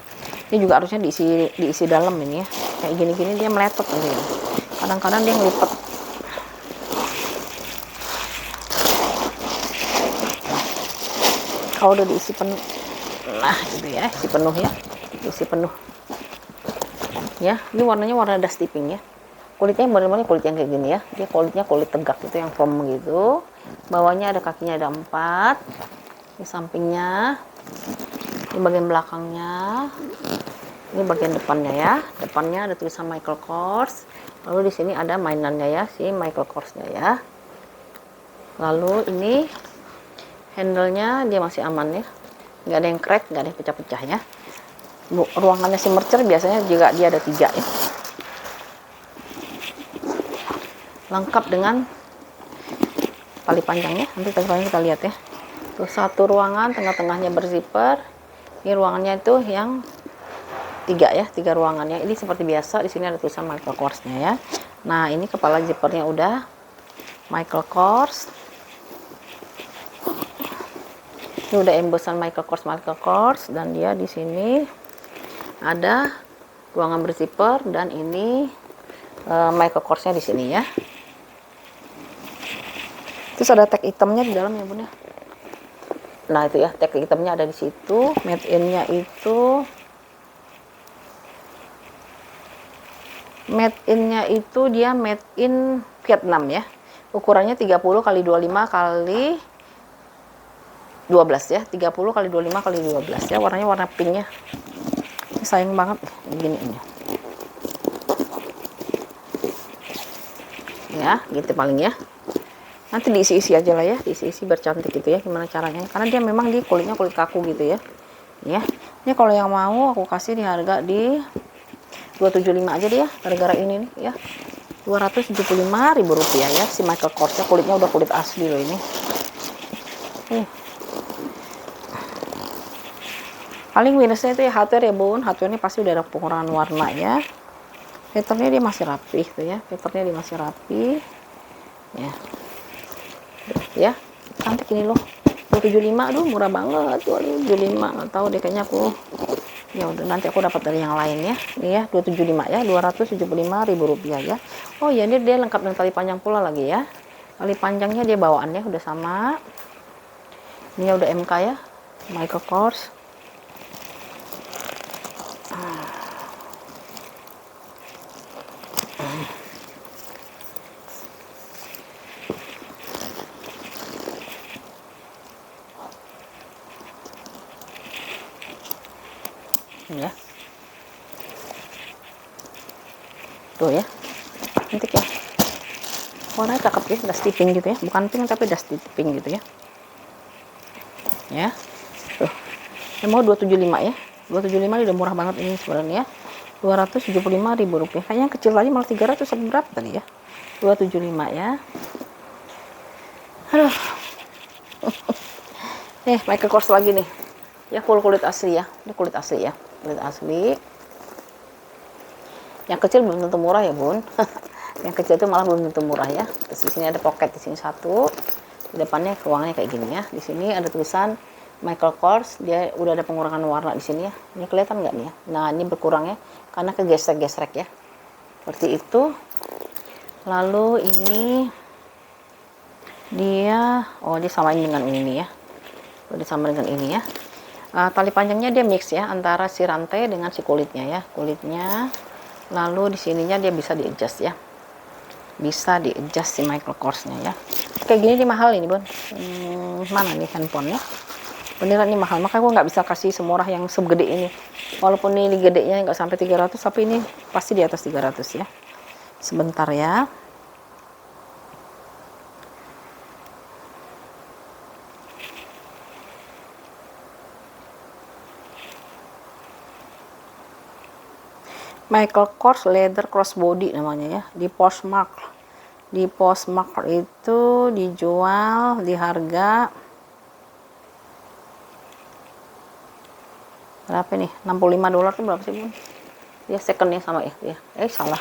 Speaker 1: Ini juga harusnya diisi dalam ini ya. Kayak gini-gini dia meletot ini ya. Kadang-kadang dia ngelipet. Kalau udah diisi penuh, Nah itu ya, isi penuh ya, isi penuh ya. Ini warnanya warna dusty pink ya. Kulitnya benar-benar kulit yang kayak gini ya, dia kulitnya kulit tegak gitu, yang firm gitu. Bawahnya ada kakinya, ada 4 di sampingnya, ini bagian belakangnya, ini bagian depannya ya. Depannya ada tulisan Michael Kors. Lalu di sini ada mainannya ya, si Michael Korsnya ya. Lalu ini handle-nya dia masih aman ya, nggak ada yang crack, nggak ada yang pecah-pecah ya. Ruangannya si mercer biasanya juga dia ada 3 ya, lengkap dengan tali panjangnya. Nanti tali panjang kita lihat ya. Tuh, satu ruangan, tengah-tengahnya berzipper. Ini ruangannya itu yang 3 ya, 3 ruangannya. Ini seperti biasa, di sini ada tulisan Michael Korsnya ya. Nah ini kepala zippernya udah Michael Kors. Ini udah embossan Michael Kors, dan dia di sini ada ruangan berzipper, dan ini Michael Korsnya di sini ya. Terus ada tag hitamnya di dalam ya bun ya. Nah itu ya, tag hitamnya ada di situ. Made in-nya itu, dia made in Vietnam ya. Ukurannya 30 kali 25 kali 12 ya, 30 kali 25 kali 12 ya. Warnanya warna pink ya. Ini sayang banget gini ini. Ya, gitu paling ya. Nanti diisi-isi aja lah ya, diisi-isi biar cantik gitu ya. Gimana caranya? Karena dia memang kulitnya kulit kaku gitu ya. Ya. Ini kalau yang mau aku kasih di harga di 275 aja deh ya, gara-gara ini nih ya. Rp275.000 ya, si Michael Korsnya. Kulitnya udah kulit asli loh ini. Paling minusnya itu ya hardware ya bun. Hardware ini pasti udah ada pengurangan warna ya. Patternnya dia masih rapi tuh ya, patternnya dia masih rapi ya. Ya cantik ini loh, 275. Aduh murah banget, 275. Nggak tahu deh, kayaknya aku ya udah, nanti aku dapat dari yang lain ya. Ini ya 275 ya, Rp275.000 ya. Oh ya, ini dia lengkap dengan tali panjang pula lagi ya. Tali panjangnya dia bawaannya udah sama, ini udah MK ya, Michael Kors. Ya tuh ya, cantik ya, warnanya cakep ya, dusty pink gitu ya, bukan pink tapi dusty pink gitu ya. Ya tuh, yang mau 275 ya, 275 udah murah banget ini sebenarnya. Rp275.000 kayaknya yang kecil tadi malah 300 berapa tadi ya. 275 ya. Aduh. Michael Kors lagi nih ya, full kulit asli ya, ini kulit asli ya, kulit asli. Yang kecil belum tentu murah ya bun. Yang kecil itu malah belum tentu murah ya. Terus di sini ada pocket, di sini satu, di depannya ruangnya kayak gini ya. Di sini ada tulisan Michael Kors, dia udah ada pengurangan warna di sini ya. Ini kelihatan nggak nih ya? Nah ini berkurang ya, karena kegesrek-gesrek ya, seperti itu. Lalu ini dia, dia samain dengan ini nih ya, udah sama dengan ini ya. Tali panjangnya dia mix ya, antara si rantai dengan si kulitnya ya, kulitnya. Lalu di sininya dia bisa di adjust ya, bisa di adjust si Michael Korsnya ya. Kayak gini dia mahal ini bun. Mana nih handphonenya, beneran ini mahal, makanya gue nggak bisa kasih semurah yang segede ini. Walaupun ini gedenya nggak sampai 300, tapi ini pasti di atas 300 ya. Sebentar ya. Michael Kors leather crossbody namanya ya, di Postmark. Di Postmark itu dijual di harga berapa nih? $65 tuh berapa sih bun? Ya secondnya sama ya, salah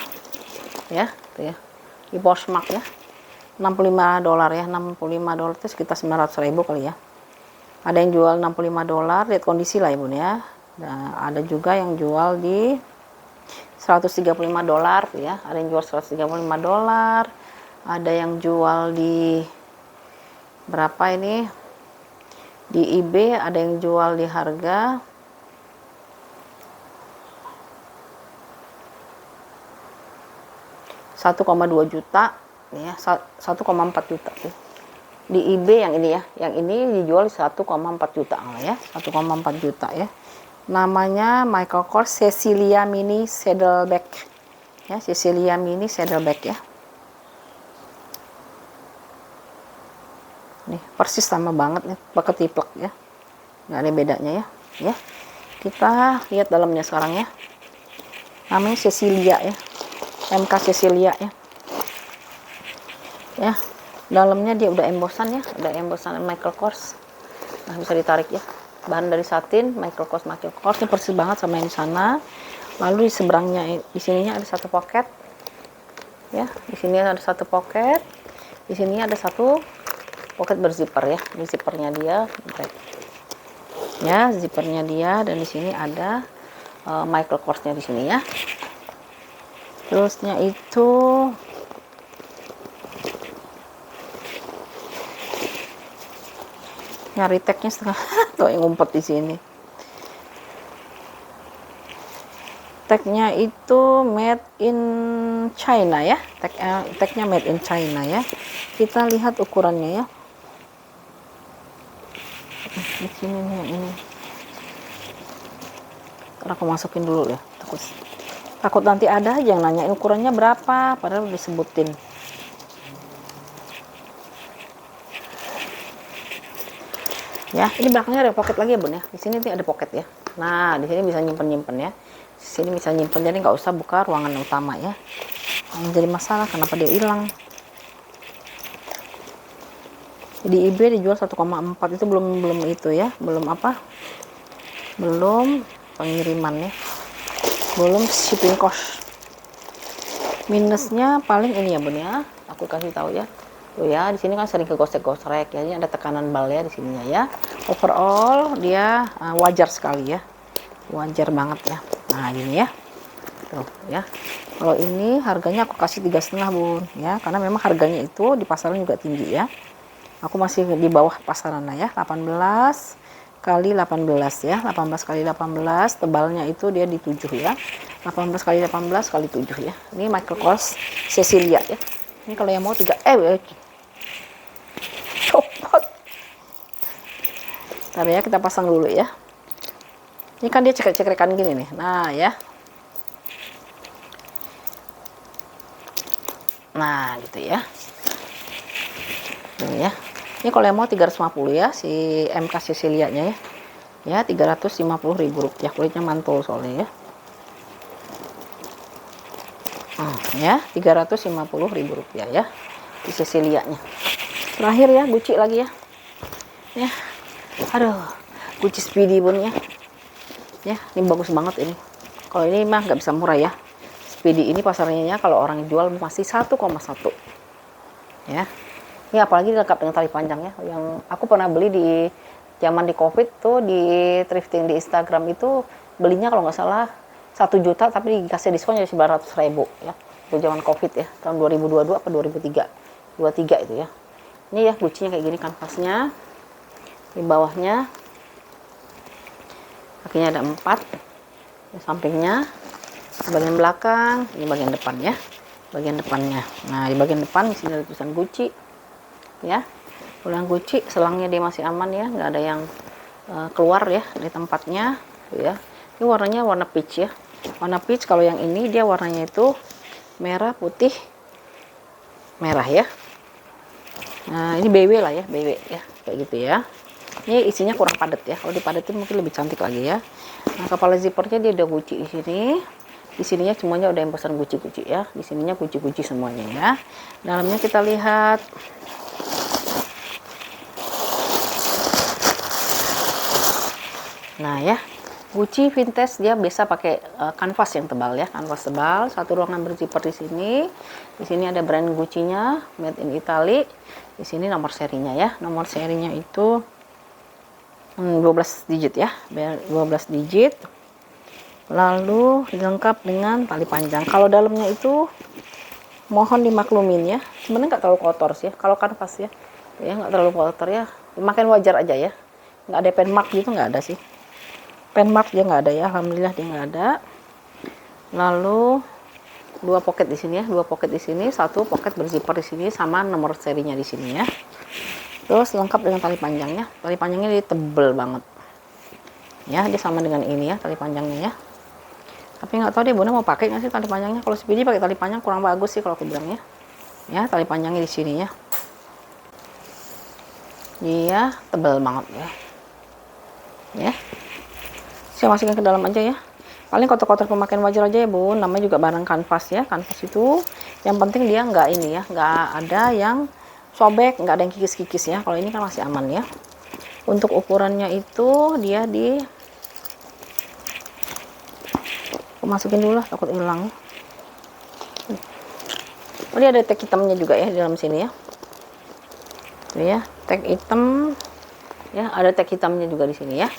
Speaker 1: ya, tuh ya, di Postmark ya, $65 ya, $65 itu sekitar 900.000 kali ya. Ada yang jual $65, lihat kondisi lah ya bun ya. Nah, ada juga yang jual di $135 ya, ada yang jual $135, ada yang jual di berapa ini, Di eBay ada yang jual di harga 1,2 juta ya, 1,4 juta ya. Di eBay yang ini ya, yang ini dijual 1,4 juta ya, 1,4 juta ya. Namanya Michael Kors Cecilia Mini Saddleback ya, Cecilia Mini Saddleback ya. Nih persis sama banget nih, pakai tiplek ya, nggak ada bedanya ya. Ya, kita lihat dalamnya sekarang ya. Namanya Cecilia ya, MK Cecilia ya. Ya, dalamnya dia udah embosan ya, udah embosan Michael Kors. Nah, bisa ditarik ya. Bahan dari satin, Michael Kors ini persis banget sama yang di sana. Lalu di seberangnya, di sininya ada satu pocket ya, di sini ada satu pocket, di sini ada satu pocket berzipper ya, di zippernya dia ya, zippernya dia, dan di sini ada Michael Korsnya di sini ya. Terusnya itu nyari tagnya setengah tuh yang ngumpet di sini. Tagnya itu made in China ya, tagnya made in China ya. Kita lihat ukurannya ya. Di sini nih yang ini. Ntar aku masukin dulu ya, takut nanti ada aja yang nanya ukurannya berapa, padahal udah disebutin. Ya, ini belakangnya ada pocket lagi ya bun ya. Di sini ada pocket ya. Nah, di sini bisa nyimpen ya. Di sini bisa nyimpen, jadi nggak usah buka ruangan utama ya. Yang jadi masalah kenapa dia hilang. Di eBay dijual 1,4, itu belum itu ya, belum apa? Belum pengiriman ya. Belum shipping cost. Minusnya paling ini ya bun ya. Aku kasih tahu ya. Tuh ya, di sini kan sering kegosek-gosrek ya. Ini ada tekanan bal ya di sininya ya. Overall dia wajar sekali ya. Wajar banget ya. Nah, ini ya. Tuh ya. Kalau ini harganya aku kasih 3,5 bun ya, karena memang harganya itu di pasaran juga tinggi ya. Aku masih di bawah pasaran ya. 18 kali 18 ya. 18 kali 18, tebalnya itu dia di 7 ya. 18 kali 18 kali 7 ya. Ini Michael Kors Cecilia ya. Ini kalau yang mau 3 copot. Ntar ya, kita pasang dulu ya. Ini kan dia cekrek-cekrekan gini nih. Nah ya. Nah gitu ya. Ini ya. Ini kalau yang mau 350 ya, si MK Cecilia-nya ya. Ya, 350.000 rupiah. Kulitnya mantul soalnya ya. Ya, 350.000 rupiah ya. Di Cecilia-nya. Terakhir ya, Gucci lagi ya. Ya. Aduh, Gucci Speedy bun ya. Ya, ini bagus banget ini. Kalau ini mah nggak bisa murah ya. Speedy ini pasarnya kalau orang jual masih 1,1. Ya. Ini apalagi lengkap dengan tali panjang ya. Yang aku pernah beli di zaman di Covid tuh, di thrifting di Instagram itu belinya kalau nggak salah 1 juta tapi dikasih diskon jadi 900.000 ya. Itu zaman Covid ya, tahun 2022 apa 2023 itu ya. Ini ya Gucci-nya kayak gini kanvasnya. Di bawahnya kakinya ada 4. Di sampingnya, di bagian belakang, ini bagian depan ya. Bagian depannya. Nah, di bagian depan di sini ada tulisan Gucci. Ya. Tulisan Gucci, selangnya dia masih aman ya, nggak ada yang keluar ya dari tempatnya tuh ya. Ini warnanya warna peach ya. Warna peach, kalau yang ini dia warnanya itu merah, putih, merah ya. Nah, ini BW lah ya, BW ya. Kayak gitu ya. Ini isinya kurang padat ya. Kalau dipadetin mungkin lebih cantik lagi ya. Nah, kepala zippernya dia udah Gucci di sini. Di sininya semuanya udah embosan Gucci ya. Di sininya Gucci semuanya ya. Dalamnya kita lihat. Nah ya, Gucci vintage dia biasa pakai kanvas yang tebal ya, kanvas tebal. Satu ruangan berzipper di sini. Di sini ada brand Gucci-nya, made in Italy. Di sini nomor serinya ya. Nomor serinya itu 12 digit ya, 12 digit. Lalu dilengkap dengan tali panjang. Kalau dalamnya itu mohon dimaklumin ya, sebenarnya nggak terlalu kotor sih ya. Kalau kanvas ya nggak terlalu kotor ya, makin wajar aja ya. nggak ada pen mark gitu, nggak ada sih. Pen mark dia nggak ada ya, alhamdulillah dia nggak ada. Lalu 2 pocket di sini ya, 2 pocket di sini, 1 pocket berzipper di sini sama nomor serinya di sini ya. Terus lengkap dengan tali panjangnya. Tali panjangnya dia tebel banget. Ya, dia sama dengan ini ya tali panjangnya ya. Tapi nggak tahu deh Bunda mau pakai nggak sih tali panjangnya. Kalau Speedy pakai tali panjang kurang bagus sih kalau aku bilang ya. Ya, tali panjangnya di sini ya. Dia tebel banget ya. Ya. Saya masukkan ke dalam aja ya. Paling kotor-kotor pemakaian wajar aja ya Bun, namanya juga barang kanvas ya. Kanvas itu yang penting dia nggak ini ya, nggak ada yang sobek, nggak ada yang kikis-kikis ya. Kalau ini kan masih aman ya. Untuk ukurannya itu dia di, aku masukin dulu lah takut hilang. Oh, dia ada tag hitamnya juga ya di dalam sini ya. Tuh ya, tag hitam ya, ada tag hitamnya juga di sini ya.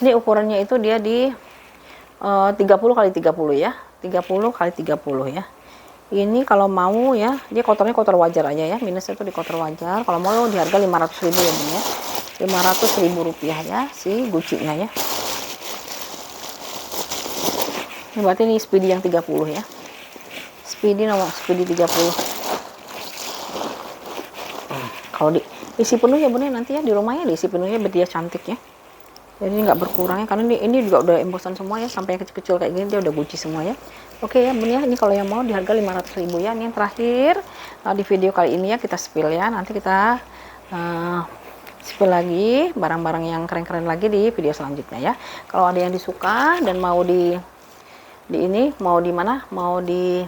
Speaker 1: Ini ukurannya itu dia di 30 kali 30 ya, 30 kali 30 ya. Ini kalau mau ya, dia kotornya kotor wajar aja ya, minusnya itu di kotor wajar. Kalau mau di harga 500.000 ya Bun ya, 500.000 rupiah ya si gucinya ya. Ini berarti ini Speedy yang 30 ya, Speedy nomor Speedy 30. Kalau diisi penuh ya Bun ya, nanti ya di rumahnya diisi penuhnya biar dia cantik ya. Jadi nggak berkurang ya, karena ini juga udah embosan semua ya, sampai yang kecil-kecil kayak gini dia udah guci semua ya. Oke ya Bun ya, ini kalau yang mau di harga 500.000 ya. Ini yang terakhir di video kali ini ya, kita spill ya. Nanti kita spill lagi barang-barang yang keren-keren lagi di video selanjutnya ya. Kalau ada yang disuka dan mau di ini, mau di mana, mau di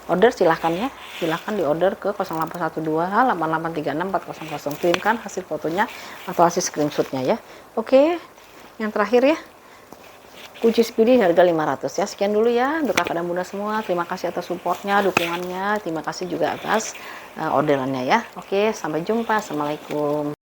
Speaker 1: order silahkan ya, silahkan di order ke 0812 8836 400, kirimkan hasil fotonya atau hasil screenshotnya ya. Oke, yang terakhir ya, kunci Speedy harga 500 ya. Sekian dulu ya untuk kakak dan bunda semua, terima kasih atas supportnya, dukungannya, terima kasih juga atas orderannya ya. Oke, sampai jumpa, assalamualaikum.